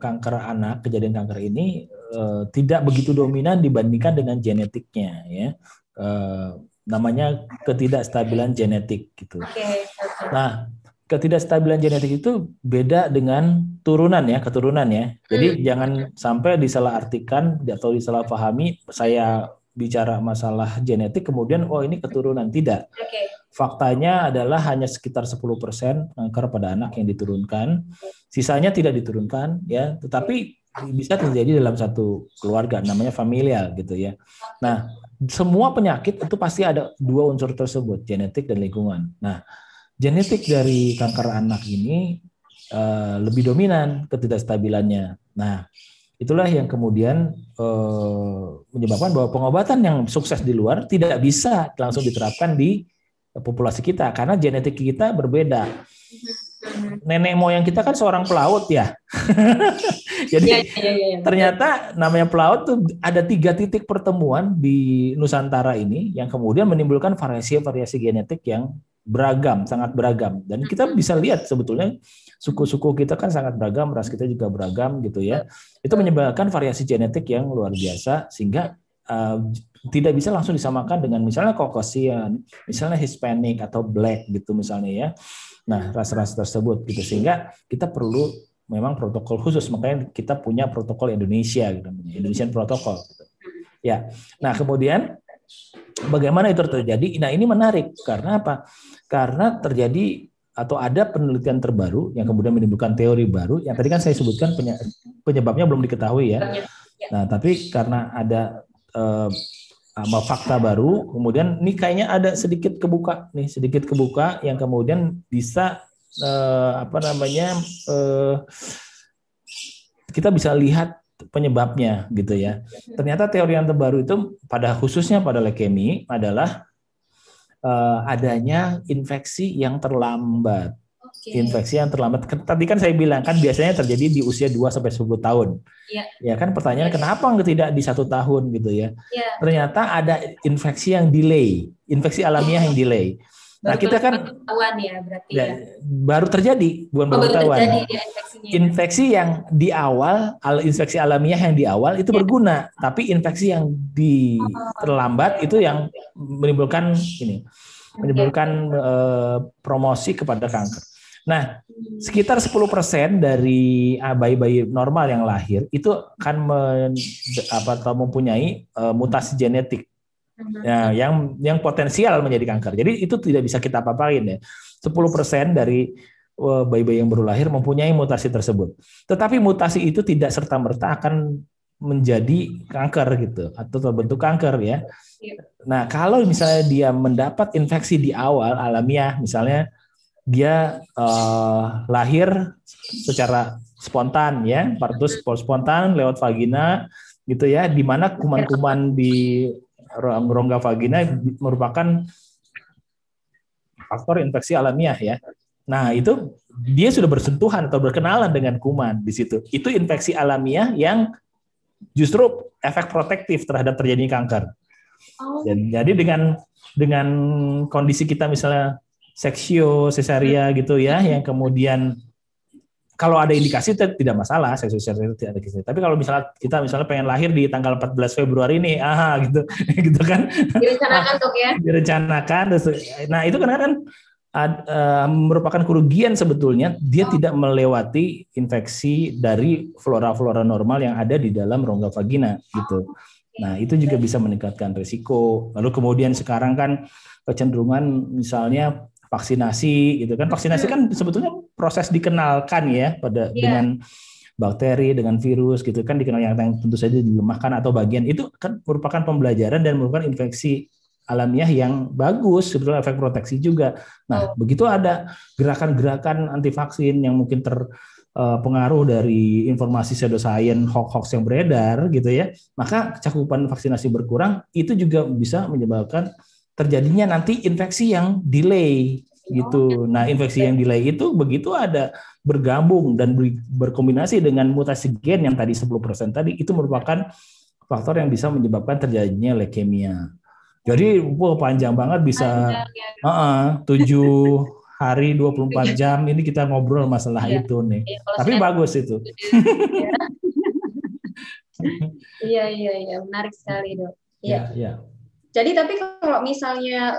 kanker anak, kejadian kanker ini tidak begitu dominan dibandingkan dengan genetiknya ya. Namanya ketidakstabilan genetik gitu. Nah, ketidakstabilan genetik itu beda dengan keturunan ya. Jadi jangan sampai disalahartikan atau disalahpahami saya bicara masalah genetik kemudian ini keturunan, tidak. Faktanya adalah hanya sekitar 10% kanker pada anak yang diturunkan. Sisanya tidak diturunkan ya, tetapi bisa terjadi dalam satu keluarga, namanya familial gitu ya. Nah, semua penyakit itu pasti ada dua unsur tersebut, genetik dan lingkungan. Nah, genetik dari kanker anak ini lebih dominan ketidakstabilannya. Nah, itulah yang kemudian menyebabkan bahwa pengobatan yang sukses di luar tidak bisa langsung diterapkan di populasi kita karena genetik kita berbeda. Nenek moyang kita kan seorang pelaut ya. Jadi ternyata namanya pelaut tuh ada 3 titik pertemuan di Nusantara ini yang kemudian menimbulkan variasi-variasi genetik yang beragam, sangat beragam. Dan kita bisa lihat sebetulnya suku-suku kita kan sangat beragam, ras kita juga beragam gitu ya. Itu menyebabkan variasi genetik yang luar biasa sehingga tidak bisa langsung disamakan dengan misalnya Caucasian, misalnya Hispanic atau Black gitu misalnya ya. Nah, ras-ras tersebut gitu sehingga kita perlu memang protokol khusus, makanya kita punya protokol Indonesia gitu, Indonesian protokol gitu. Ya. Nah, kemudian bagaimana itu terjadi? Nah, ini menarik karena apa? Karena terjadi atau ada penelitian terbaru yang kemudian menimbulkan teori baru yang tadi kan saya sebutkan penyebabnya belum diketahui ya. Nah, tapi karena ada fakta baru, kemudian ini kayaknya ada sedikit kebuka yang kemudian bisa kita bisa lihat penyebabnya gitu ya. Ternyata teori yang terbaru itu khususnya pada leukemia adalah adanya infeksi yang terlambat. Infeksi yang terlambat. Tadi kan saya bilang kan biasanya terjadi di usia 2-10 tahun. Ya kan pertanyaan kenapa tidak di 1 tahun gitu ya. Ternyata ada infeksi yang delay, infeksi alamiah yang delay. Nah, kita kan baru terjadi, bukan baru ketahuan. Infeksi yang di awal, infeksi alamiah yang di awal itu berguna, tapi infeksi yang terlambat itu yang menimbulkan promosi kepada kanker. Nah, sekitar 10% dari bayi-bayi normal yang lahir itu akan mempunyai mutasi genetik. Ya, yang potensial menjadi kanker. Jadi itu tidak bisa kita paparin ya. 10% dari bayi-bayi yang baru lahir mempunyai mutasi tersebut. Tetapi mutasi itu tidak serta-merta akan menjadi kanker gitu atau terbentuk kanker ya. Nah, kalau misalnya dia mendapat infeksi di awal alamiah, misalnya dia lahir secara spontan ya, partus spontan lewat vagina gitu ya, di mana kuman-kuman di rongga vagina merupakan faktor infeksi alamiah ya. Nah, itu dia sudah bersentuhan atau berkenalan dengan kuman di situ. Itu infeksi alamiah yang justru efek protektif terhadap terjadinya kanker. Jadi dengan kondisi kita misalnya seksio, cesaria gitu ya, yang kemudian kalau ada indikasi tidak masalah, seksio cesaria tidak ada indikasi. Tapi kalau misalnya kita pengen lahir di tanggal 14 Februari nih, gitu, gitu kan? Direncanakan tuh ya? Direncanakan. Nah itu kan merupakan kerugian sebetulnya. Dia tidak melewati infeksi dari flora-flora normal yang ada di dalam rongga vagina gitu. Nah itu juga bisa meningkatkan risiko. Lalu kemudian sekarang kan kecenderungan misalnya vaksinasi gitu kan. Vaksinasi kan sebetulnya proses dikenalkan ya dengan bakteri, dengan virus gitu kan, dikenal yang tentu saja dilemahkan atau bagian itu kan merupakan pembelajaran dan merupakan infeksi alamiah yang bagus, sebetulnya efek proteksi juga. Nah, begitu ada gerakan-gerakan anti vaksin yang mungkin terpengaruh dari informasi pseudoscience, hoax yang beredar gitu ya, maka cakupan vaksinasi berkurang, itu juga bisa menyebabkan terjadinya nanti infeksi yang delay gitu. Nah, infeksi yang delay itu begitu ada bergabung dan berkombinasi dengan mutasi gen yang tadi 10% tadi, itu merupakan faktor yang bisa menyebabkan terjadinya leukemia. Jadi panjang banget, bisa 7 hari 24 jam ini kita ngobrol masalah itu nih. Tapi bagus itu. Iya, menarik sekali, Dok. Iya. Jadi tapi kalau misalnya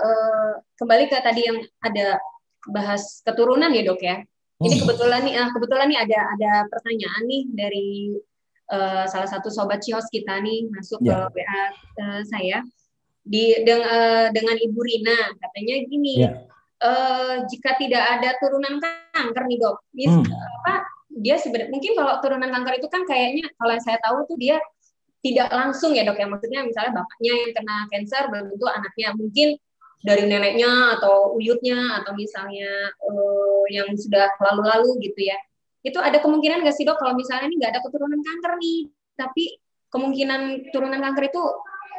kembali ke tadi yang ada bahas keturunan ya, Dok ya. Ini kebetulan nih ada pertanyaan nih dari salah satu sobat Cihos kita nih masuk ke WA saya dengan Ibu Rina, katanya gini. Jika tidak ada turunan kanker nih, Dok. dia sebenarnya mungkin kalau turunan kanker itu kan kayaknya kalau yang saya tahu tuh dia tidak langsung ya dok ya, maksudnya misalnya bapaknya yang kena cancer belum tentu anaknya, mungkin dari neneknya atau uyutnya atau misalnya yang sudah lalu-lalu gitu ya. Itu ada kemungkinan nggak sih dok kalau misalnya ini nggak ada keturunan kanker nih, tapi kemungkinan turunan kanker itu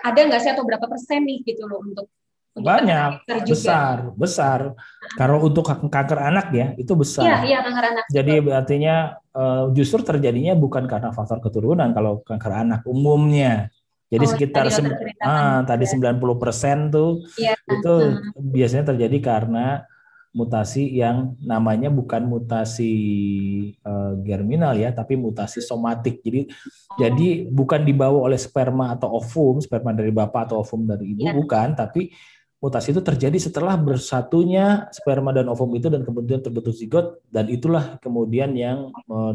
ada nggak sih atau berapa persen nih gitu loh untuk Banyak, kanker juga? besar. Kalau untuk kanker anak ya, itu besar. Iya, kanker anak. Jadi artinya justru terjadinya bukan karena faktor keturunan kalau kanker anak umumnya. Jadi sekitar tadi 90% tuh ya. Itu biasanya terjadi karena mutasi yang namanya bukan mutasi germinal ya, tapi mutasi somatik. Jadi bukan dibawa oleh sperma atau ovum, sperma dari bapak atau ovum dari ibu, bukan, tapi mutasi itu terjadi setelah bersatunya sperma dan ovum itu dan kemudian terbentuk zigot, dan itulah kemudian yang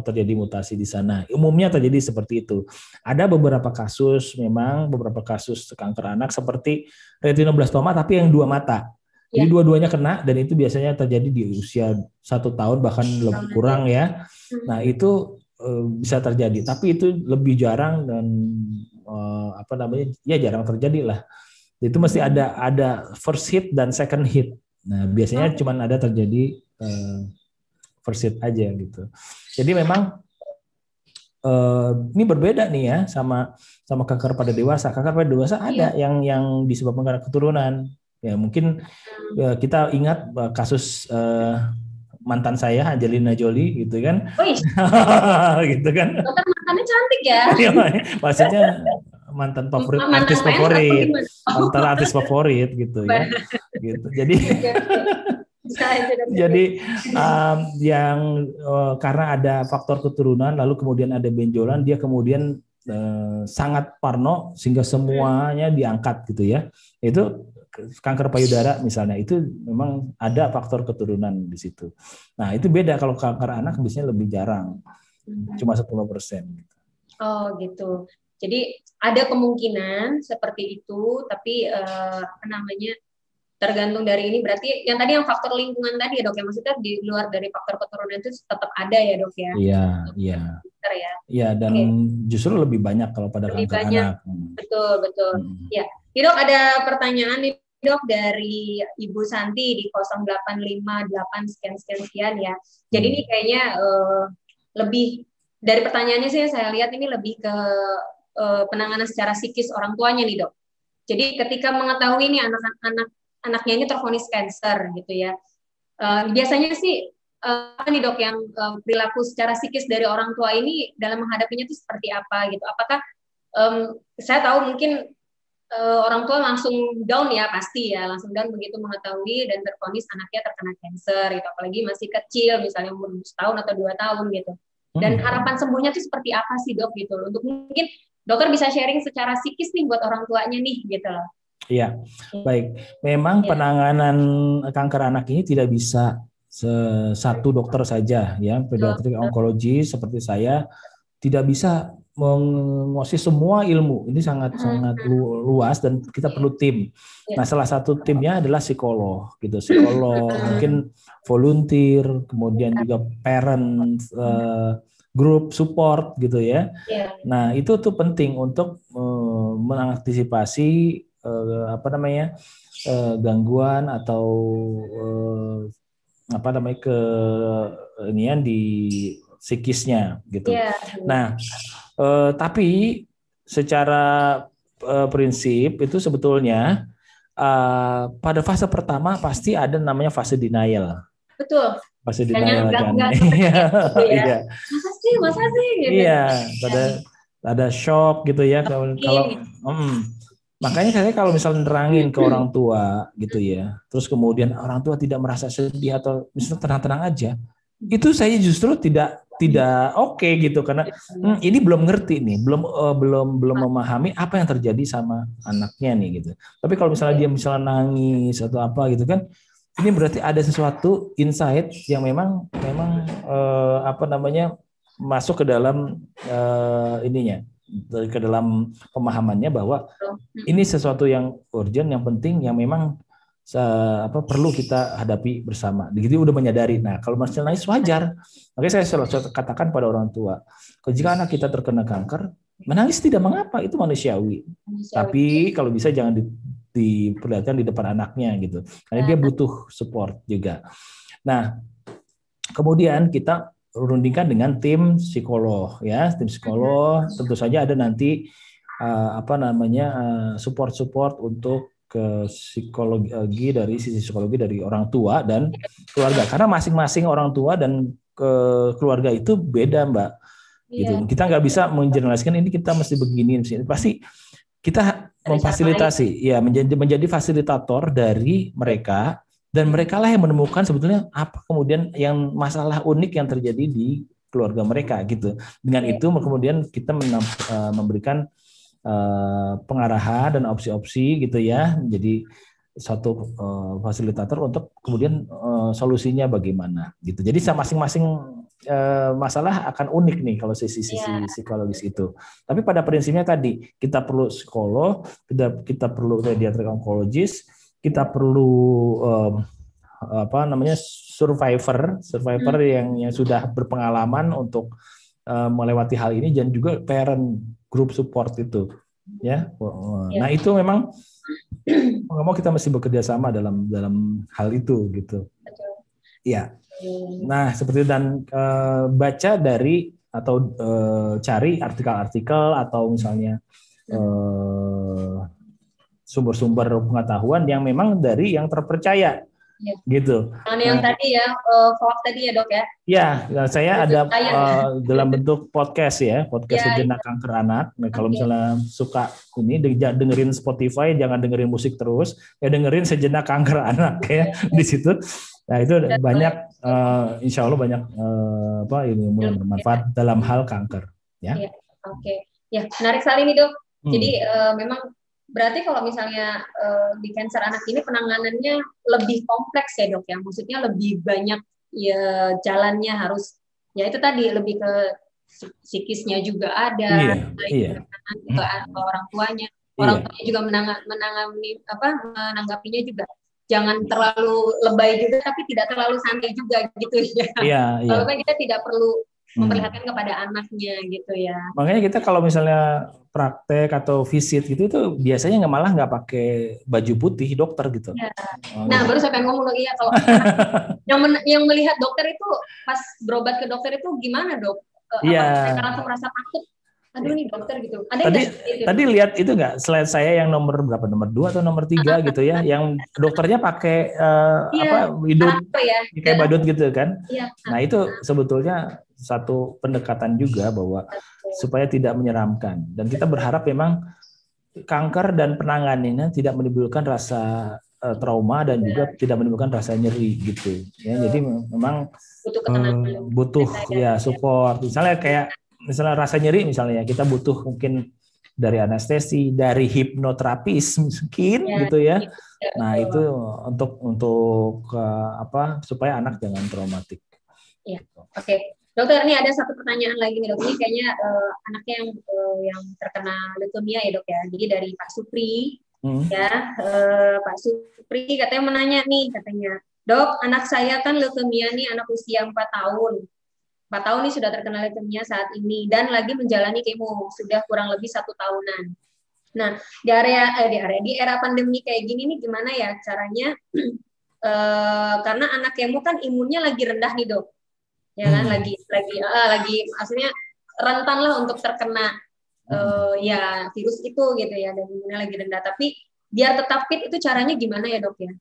terjadi mutasi di sana. Umumnya terjadi seperti itu. Ada beberapa kasus, memang beberapa kasus kanker anak seperti retinoblastoma tapi yang 2 mata. Jadi dua-duanya kena, dan itu biasanya terjadi di usia 1 tahun bahkan lebih kurang ya. Nah itu bisa terjadi, tapi itu lebih jarang dan jarang terjadi lah. Itu mesti ada first hit dan second hit. Nah biasanya cuma ada terjadi first hit aja gitu. Jadi memang ini berbeda nih ya sama kanker pada dewasa. Kanker pada dewasa ada yang disebabkan karena keturunan. Ya mungkin kita ingat kasus mantan saya Angelina Jolie gitu kan. Gitu kan. Dokter mantannya cantik ya. Maksudnya mantan favorit, artis favorit, mantan artis favorit gitu ya. Gitu. Jadi karena ada faktor keturunan lalu kemudian ada benjolan, dia kemudian sangat parno sehingga semuanya diangkat gitu ya. Itu kanker payudara misalnya, itu memang ada faktor keturunan di situ. Nah itu beda, kalau kanker anak biasanya lebih jarang, cuma 10%. Oh gitu. Jadi ada kemungkinan seperti itu, tapi tergantung dari ini. Berarti yang tadi yang faktor lingkungan tadi ya dok ya, maksudnya di luar dari faktor keturunan itu tetap ada ya dok ya? Iya. Iya, dan justru lebih banyak kalau pada kanker anak. Betul. Ya, dok ada pertanyaan nih dok dari Ibu Santi di 0858 sekian ya. Jadi ini kayaknya lebih dari pertanyaannya sih saya lihat ini lebih ke penanganan secara psikis orang tuanya nih dok. Jadi ketika mengetahui nih anaknya ini tervonis kanker gitu ya, biasanya sih apa nih dok yang perilaku secara psikis dari orang tua ini dalam menghadapinya itu seperti apa gitu? Apakah saya tahu mungkin orang tua langsung down ya, pasti ya langsung down begitu mengetahui dan tervonis anaknya terkena kanker gitu, apalagi masih kecil misalnya umur 1 tahun atau 2 tahun gitu. Dan harapan sembuhnya itu seperti apa sih dok gitu? Untuk mungkin dokter bisa sharing secara psikis nih buat orang tuanya nih gitu loh. Iya, baik. Memang penanganan kanker anak ini tidak bisa satu dokter saja ya. Pediatrik onkologi seperti saya tidak bisa menguasai semua ilmu. Ini sangat luas dan kita perlu tim. Nah, salah satu timnya adalah psikolog gitu. Psikolog, mungkin volunteer, kemudian juga parent group support gitu ya. Nah, itu tuh penting untuk mengantisipasi gangguan atau keinian di psikisnya gitu. Nah, tapi secara prinsip itu sebetulnya pada fase pertama pasti ada namanya fase denial. Betul. Fase denial kan. Iya. Masa sih gitu. Iya, ada shock gitu ya kalau makanya saya kalau misalnya nerangin ke orang tua gitu ya, terus kemudian orang tua tidak merasa sedih atau misalnya tenang-tenang aja, itu saya justru tidak oke gitu, karena ini belum ngerti nih, belum memahami apa yang terjadi sama anaknya nih gitu. Tapi kalau misalnya dia nangis atau apa gitu kan, ini berarti ada sesuatu insight yang memang masuk ke dalam ke dalam pemahamannya bahwa ini sesuatu yang urgent, yang penting, yang memang perlu kita hadapi bersama. Jadi udah menyadari. Nah, kalau masih nangis wajar. Makanya saya selalu katakan pada orang tua, jika anak kita terkena kanker, menangis tidak mengapa, itu manusiawi. Tapi kalau bisa jangan diperlihatkan di depan anaknya gitu. Karena dia butuh support juga. Nah, kemudian kita rundingkan dengan tim psikolog ya, tim psikolog tentu saja ada nanti support untuk ke psikologi dari sisi psikologi dari orang tua dan keluarga, karena masing-masing orang tua dan keluarga itu beda, Mbak. Gitu. Kita nggak bisa mengeneraliskan ini kita mesti begini, pasti kita memfasilitasi, ya menjadi fasilitator dari mereka, dan mereka lah yang menemukan sebetulnya apa kemudian yang masalah unik yang terjadi di keluarga mereka gitu. Dengan itu kemudian kita memberikan pengarahan dan opsi-opsi gitu ya, jadi satu fasilitator untuk kemudian solusinya bagaimana gitu. Jadi masing-masing masalah akan unik nih kalau sisi psikologis itu. Tapi pada prinsipnya tadi kita perlu psikolog, kita perlu pediatric oncologist, kita perlu survivor yang sudah berpengalaman untuk melewati hal ini, dan juga parent group support itu ya. Nah itu memang nggak mau kita mesti bekerja sama dalam hal itu gitu. Ya. Nah seperti dan baca dari atau cari artikel-artikel atau misalnya sumber-sumber pengetahuan yang memang dari yang terpercaya. Ya. Gitu. Yang tadi ya, Fox tadi ya dok ya? Ya, saya ada dalam bentuk podcast ya, podcast Sejenak Kanker Anak. Nah, kalau misalnya suka ini dengerin Spotify, jangan dengerin musik terus, ya dengerin Sejenak Kanker Anak ya di situ. Nah itu banyak, insya Allah banyak ilmu yang bermanfaat dalam hal kanker. Ya. Oke, ya menarik sekali nih dok. Jadi memang berarti kalau misalnya di kanker anak ini penanganannya lebih kompleks ya dok ya, maksudnya lebih banyak ya jalannya, harus ya itu tadi lebih ke psikisnya juga ada, ke orang tuanya juga menanggapinya juga jangan terlalu lebay juga tapi tidak terlalu santai juga gitu ya. Kalau kita tidak perlu memperlihatkan kepada anaknya gitu ya. Makanya kita kalau misalnya praktek atau visit gitu itu biasanya nggak pakai baju putih dokter gitu. Ya. Nah baru saya pengen ngomong lagi ya, kalau yang melihat dokter itu pas berobat ke dokter itu gimana dok? Mereka langsung merasa takut. Aduh nih dokter gitu. Tadi lihat itu nggak slide saya yang nomor berapa, nomor 2 atau nomor 3 gitu ya, yang dokternya pakai badut, kayak badut gitu kan. Nah itu sebetulnya satu pendekatan juga bahwa supaya tidak menyeramkan, dan kita berharap memang kanker dan penanganannya tidak menimbulkan rasa trauma dan juga tidak menimbulkan rasa nyeri gitu ya. Jadi memang butuh ya support, misalnya rasa nyeri misalnya kita butuh mungkin dari anestesi, dari hipnoterapis mungkin gitu ya. Nah itu untuk supaya anak jangan traumatik. Ya. Oke. Dokter, ini ada satu pertanyaan lagi nih dok. Ini kayaknya anaknya yang terkena leukemia ya dok ya. Jadi dari Pak Supri ya, Pak Supri katanya menanya nih, katanya, dok, anak saya kan leukemia nih, anak usia 4 tahun. 4 tahun nih sudah terkena leukemia saat ini dan lagi menjalani kemo sudah kurang lebih 1 tahunan. Nah di era pandemi kayak gini nih gimana ya caranya? Karena anak kemo kan imunnya lagi rendah nih dok. Ya kan lagi maksudnya rentan lah untuk terkena ya virus itu gitu ya, dan imunnya lagi rendah, tapi biar tetap fit itu caranya gimana ya dok ya,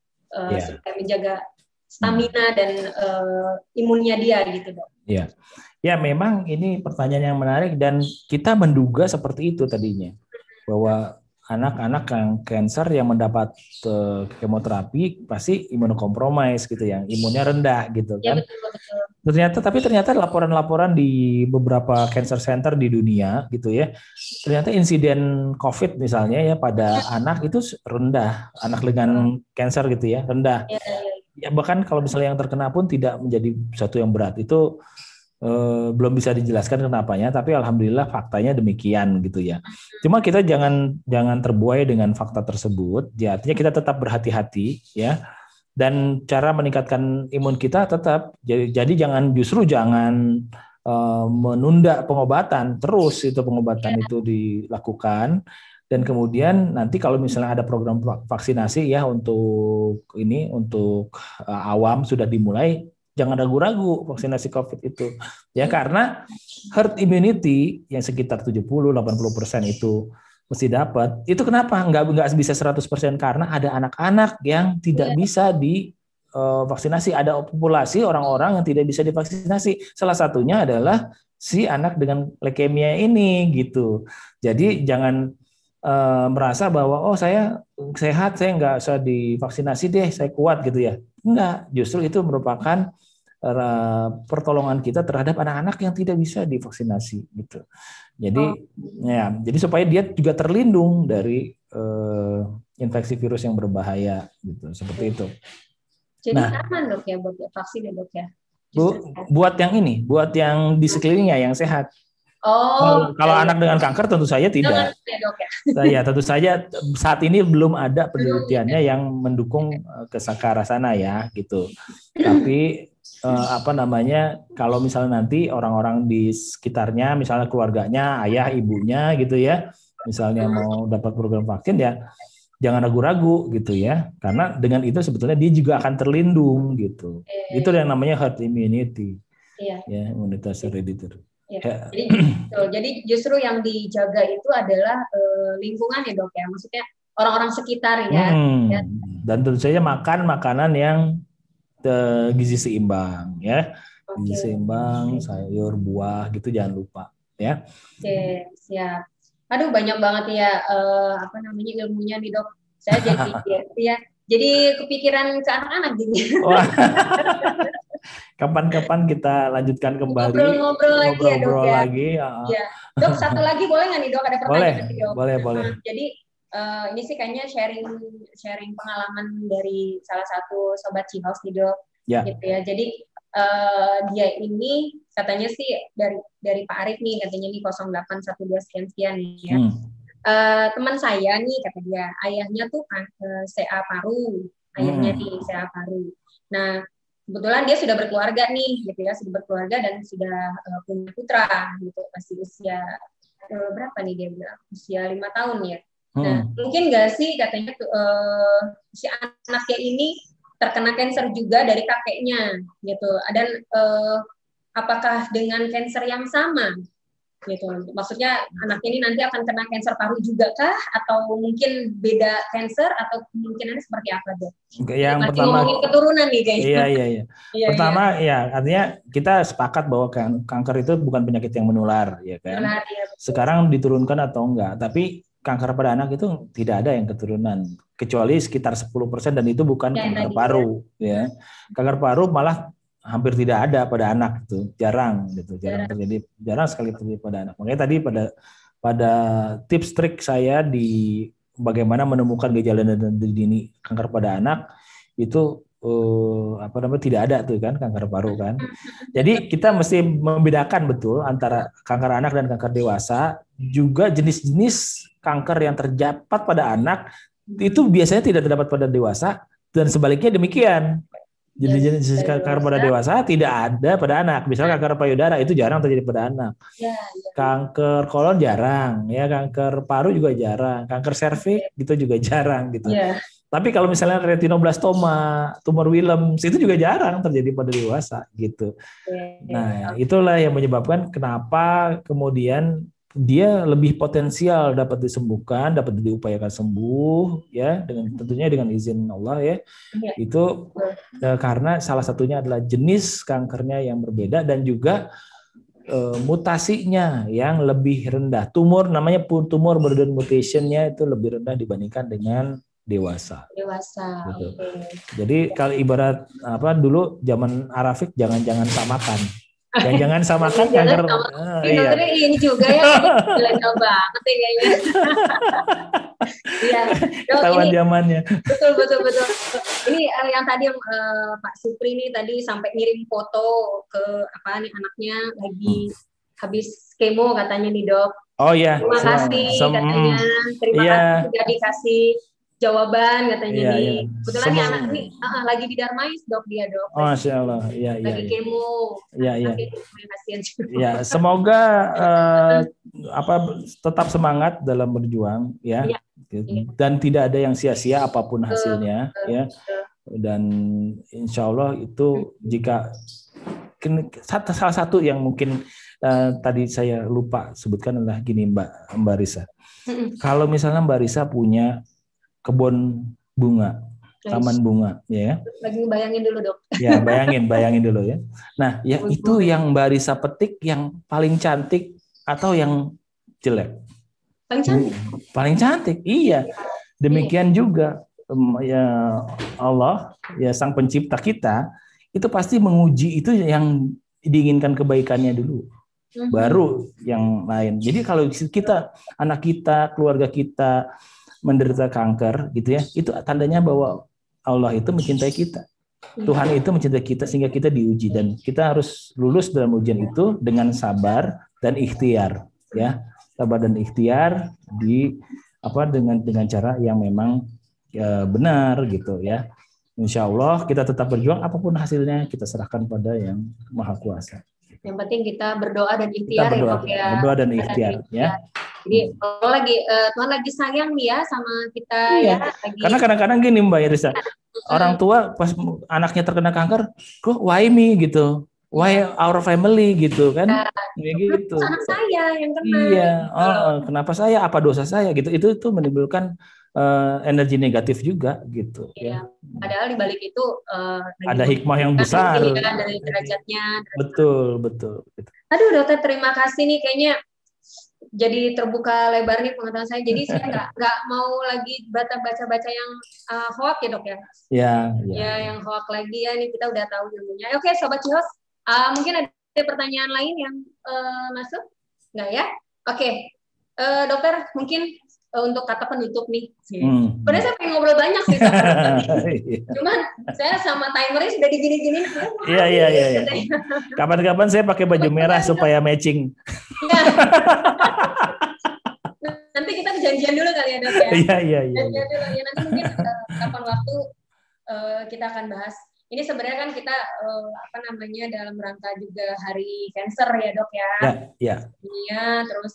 supaya menjaga stamina dan imunnya dia gitu dok. Ya memang ini pertanyaan yang menarik, dan kita menduga seperti itu tadinya, bahwa anak-anak yang kanker yang mendapat kemoterapi pasti imunokompromis gitu, yang imunnya rendah gitu kan. Ya, betul. Ternyata laporan-laporan di beberapa cancer center di dunia gitu ya, ternyata insiden COVID misalnya ya pada anak itu rendah, anak dengan kanker gitu ya rendah. Ya bahkan kalau misalnya yang terkena pun tidak menjadi satu yang berat. Itu belum bisa dijelaskan kenapanya, tapi alhamdulillah faktanya demikian gitu ya. Cuma kita jangan terbuai dengan fakta tersebut. Ya, artinya kita tetap berhati-hati ya. Dan cara meningkatkan imun kita tetap. Jadi jangan menunda pengobatan, terus itu pengobatan itu dilakukan. Dan kemudian nanti kalau misalnya ada program vaksinasi ya untuk awam sudah dimulai, jangan ragu-ragu vaksinasi COVID itu. Ya karena herd immunity yang sekitar 70-80% itu mesti dapat. Itu kenapa? Nggak bisa 100% karena ada anak-anak yang tidak bisa divaksinasi. Ada populasi orang-orang yang tidak bisa divaksinasi. Salah satunya adalah si anak dengan leukemia ini gitu. Jadi jangan merasa bahwa saya sehat, saya nggak usah divaksinasi deh, saya kuat gitu ya. Enggak, justru itu merupakan pertolongan kita terhadap anak-anak yang tidak bisa divaksinasi gitu. Jadi supaya dia juga terlindung dari infeksi virus yang berbahaya gitu, seperti itu. Jadi aman dok ya buat vaksin ya dok ya. Buat yang di sekelilingnya yang sehat. Kalau anak dengan kanker tentu saja tidak. Ya, tentu saja saat ini belum ada penelitiannya yang mendukung ke arah sana ya gitu. Tapi kalau misalnya nanti orang-orang di sekitarnya, misalnya keluarganya, ayah, ibunya gitu ya, misalnya mau dapat program vaksin ya, jangan ragu-ragu gitu ya, karena dengan itu sebetulnya dia juga akan terlindung gitu. Itu yang namanya herd immunity, ya imunitas herediter. Ya. Jadi justru yang dijaga itu adalah lingkungan ya dok ya, maksudnya orang-orang sekitar ya. Dan tentu saja makan makanan yang gizi seimbang ya, gizi seimbang, sayur, buah gitu jangan lupa ya. Oke, siap. Aduh banyak banget ya ilmunya nih dok. Saya jadi kepikiran ke anak-anak gini. Kapan-kapan kita lanjutkan kembali ngobrol lagi ya dok ya. Dok, satu lagi boleh nggak nih dok, ada pertanyaan nih dok? Boleh. Jadi ini sih kayaknya sharing pengalaman dari salah satu sobat Cihouse nih dok, gitu ya. Jadi dia ini katanya sih dari Pak Arif nih, katanya nih 0812 sekian nih ya. Teman saya nih kata dia, ayahnya tuh CA paru, CA paru. Nah kebetulan dia sudah berkeluarga nih, gitu ya, sudah berkeluarga dan sudah punya putra, gitu, masih usia berapa nih dia bilang, usia 5 tahun ya. Nah mungkin nggak sih katanya si anaknya ini terkena kanker juga dari kakeknya, gitu. Dan apakah dengan kanker yang sama? Gitu. Maksudnya anak ini nanti akan kena kanker paru juga kah, atau mungkin beda kanker, atau kemungkinannya seperti apa dok? Yang pertama ngomongin keturunan nih kayaknya. Iya. Pertama ya artinya kita sepakat bahwa kanker itu bukan penyakit yang menular ya kan. Sekarang diturunkan atau enggak, tapi kanker pada anak itu tidak ada yang keturunan kecuali sekitar 10% dan itu bukan kanker paru ya. Kanker paru malah hampir tidak ada pada anak, itu jarang terjadi, jarang sekali terjadi pada anak. Makanya tadi pada tips trik saya di bagaimana menemukan gejala dini kanker pada anak itu tidak ada tuh kan kanker paru kan. Jadi kita mesti membedakan betul antara kanker anak dan kanker dewasa. Juga jenis-jenis kanker yang terdapat pada anak itu biasanya tidak terdapat pada dewasa dan sebaliknya demikian. Jenis kanker pada dewasa tidak ada pada anak. Misalnya kanker payudara itu jarang terjadi pada anak. Kanker kolon jarang, ya kanker paru juga jarang, kanker serviks gitu juga jarang gitu. Tapi kalau misalnya retinoblastoma, tumor Wilms itu juga jarang terjadi pada dewasa gitu. Nah, itulah yang menyebabkan kenapa kemudian dia lebih potensial dapat disembuhkan, dapat diupayakan sembuh ya, tentunya dengan izin Allah ya. Itu karena salah satunya adalah jenis kankernya yang berbeda dan juga mutasinya yang lebih rendah. Namanya tumor burden mutation-nya itu lebih rendah dibandingkan dengan dewasa. Gitu. Jadi kalau ibarat dulu zaman Arafik jangan samakan. Jangan samakan kanker. Ini juga ya, ilegal banget ya kayaknya. Iya, Dok, Ketahuan ini zamannya. betul. Ini yang tadi Pak Supri nih tadi sampai ngirim foto ke apa nih anaknya lagi habis kemo katanya nih Dok. Oh ya, Terima kasih katanya. Terima iya, kasih sudah dikasih jawaban katanya iya, iya. nih. Kebetulan nih anak nih lagi di Darmais Dok dia Dok. Oh, Masya Allah, iya, iya, Lagi iya. kemo. Iya, iya. Nanti kasihan juga. Ya, semoga apa tetap semangat dalam berjuang ya. Iya. Dan tidak ada yang sia-sia apapun hasilnya Betul. ya. Dan insya Allah itu jika salah satu yang mungkin tadi saya lupa sebutkan adalah gini Mbak Risa. Kalau misalnya Mbak Risa punya kebun bunga, taman bunga, ya. Lagi bayangin dulu Dok. Ya, bayangin dulu ya. Nah, ya itu yang Mbak Risa petik yang paling cantik atau yang jelek? Paling cantik. Paling cantik, iya. Demikian juga ya Allah, ya Sang Pencipta kita, itu pasti menguji itu yang diinginkan kebaikannya dulu. Baru yang lain. Jadi kalau kita, anak kita, keluarga kita menderita kanker gitu ya, itu tandanya bahwa Allah itu mencintai kita. Tuhan itu mencintai kita sehingga kita diuji dan kita harus lulus dalam ujian itu dengan sabar dan ikhtiar ya. Sabar dan ikhtiar dengan cara yang memang benar gitu ya. Insya Allah kita tetap berjuang apapun hasilnya kita serahkan pada yang Maha Kuasa. Yang penting kita berdoa dan ikhtiar ya. Berdoa dan ikhtiar ya. Jadi kalau Tuhan lagi sayang nih ya sama kita iya. ya. Karena kadang-kadang gini Mbak Irisa, orang tua pas anaknya terkena kanker, kok why me gitu, why our family gitu kan, gitu. Anak saya yang kena. Iya, kenapa saya? Apa dosa saya gitu? Itu menimbulkan energi negatif juga gitu. Iya. Padahal di balik itu ada hikmah yang besar dari derajatnya. Betul. Aduh Dokter, terima kasih nih kayaknya. Jadi terbuka lebar nih pengetahuan saya. Jadi saya nggak mau lagi baca-baca yang hoax ya Dok ya. Ya yang hoax lagi ya. Ini kita udah tahu ilmunya. Oke Sobat Cihos, mungkin ada pertanyaan lain yang masuk? Nggak ya? Oke. Dokter mungkin untuk kata penutup nih. Sebenarnya saya pengen ngobrol banyak sih sama cuman saya sama timernya sudah digini-gini. Iya. Kapan-kapan saya pakai baju merah supaya matching. Nanti kita janjian dulu kali ya Dok ya. Iya. Janjian dulu ya, nanti mungkin kapan waktu kita akan bahas. Ini sebenarnya kan kita dalam rangka juga Hari Cancer ya Dok ya. Iya. Iya, terus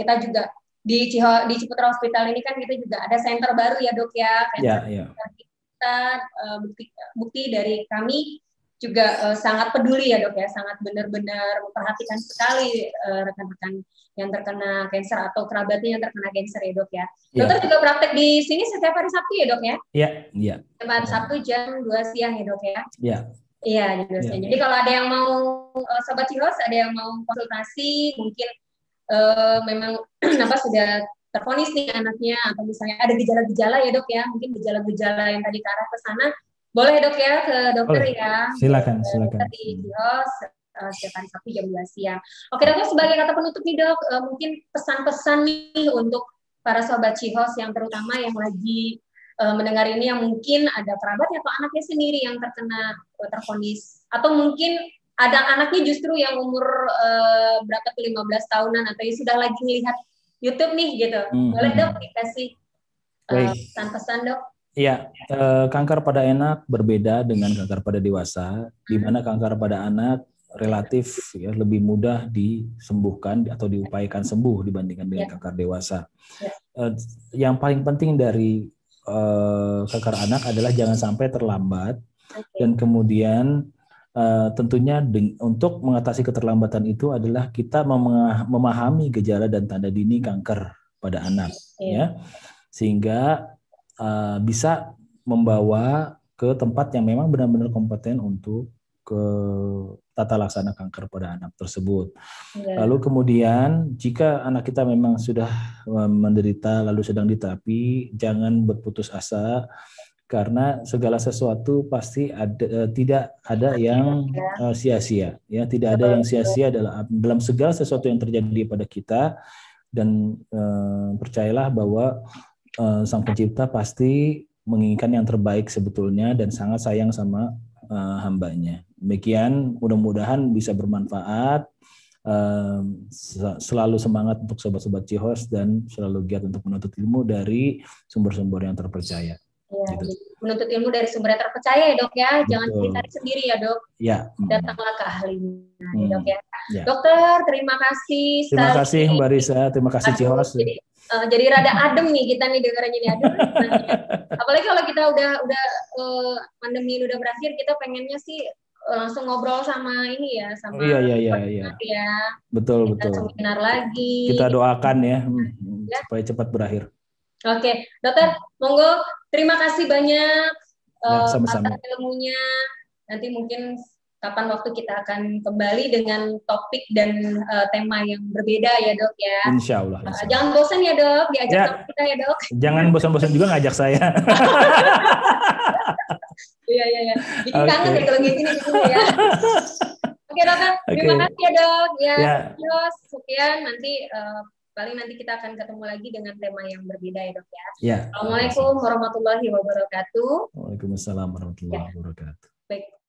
kita juga di Ciputra Hospital ini kan kita juga ada center baru ya Dok ya. Iya. Kita bukti dari kami juga sangat peduli ya Dok ya, sangat benar-benar memperhatikan sekali rekan-rekan yang terkena kanker atau kerabatnya yang terkena kanker ya Dok ya. Dokter juga praktek di sini setiap hari Sabtu ya Dok ya? Iya. Setiap hari Sabtu jam 2 siang ya Dok ya? Iya, jam 2 siang. Jadi kalau ada yang mau Sobat Cihos, ada yang mau konsultasi, mungkin memang sudah tervonis nih anaknya atau misalnya ada gejala-gejala ya Dok ya, mungkin gejala-gejala yang tadi ke arah ke sana, boleh Dok ya ke dokter ya. Silakan. Di Cihos setiap hari Sabtu jam 2 siang. Oke Dokter, sebagai kata penutup nih Dok, mungkin pesan-pesan nih untuk para Sobat Cihos yang terutama yang lagi mendengar ini yang mungkin ada kerabatnya atau anaknya sendiri yang tervonis atau mungkin ada anaknya justru yang umur berapa tuh 15 tahunan atau yang sudah lagi melihat YouTube nih gitu. Boleh Dok dikasih pesan-pesan Dok? Iya, kanker pada anak berbeda dengan kanker pada dewasa, di mana kanker pada anak relatif ya lebih mudah disembuhkan atau diupayakan sembuh dibandingkan dengan kanker dewasa. Yang paling penting dari kanker anak adalah jangan sampai terlambat dan kemudian tentunya untuk mengatasi keterlambatan itu adalah kita memahami gejala dan tanda dini kanker pada anak, ya, sehingga bisa membawa ke tempat yang memang benar-benar kompeten untuk ke tata laksana kanker pada anak tersebut. Lalu kemudian jika anak kita memang sudah menderita lalu sedang diterapi, jangan berputus asa. Karena segala sesuatu pasti tidak ada yang sia-sia, ya, tidak ada yang sia-sia dalam segala sesuatu yang terjadi pada kita. dan percayalah bahwa Sang Pencipta pasti menginginkan yang terbaik sebetulnya dan sangat sayang sama hambanya. Demikian, mudah-mudahan bisa bermanfaat. Selalu semangat untuk sobat-sobat Cihos dan selalu giat untuk menuntut ilmu dari sumber-sumber yang terpercaya. Ya, Gitu. Menuntut ilmu dari sumber yang terpercaya ya dok ya, jangan cari sendiri ya dok. Ya. Datanglah ke ahlinya ya dok ya. Ya. Dokter, terima kasih. Terima kasih Mbak Risa, terima kasih Cihos. Jadi rada adem nih kita nih dengarnya nih adem. Apalagi kalau kita udah pandemi ini udah berakhir, kita pengennya sih langsung ngobrol sama ini ya, sama iya. ya. Betul. Seminar lagi. Kita doakan ya supaya cepat berakhir. Oke, dokter, monggo terima kasih banyak sama-sama. atas ilmunya. Nanti mungkin kapan waktu kita akan kembali dengan topik dan tema yang berbeda ya dok ya. Insya Allah. Jangan bosan ya dok, diajak sama kita ya dok. Jangan bosan-bosan juga ngajak saya. Iya. Jadi kangen ya kalau kayak gini ya. Oke dokter, terima kasih ya dok. Terus sekian nanti paling nanti kita akan ketemu lagi dengan tema yang berbeda ya dok ya. Assalamualaikum warahmatullahi wabarakatuh. Waalaikumsalam warahmatullahi wabarakatuh. Baik.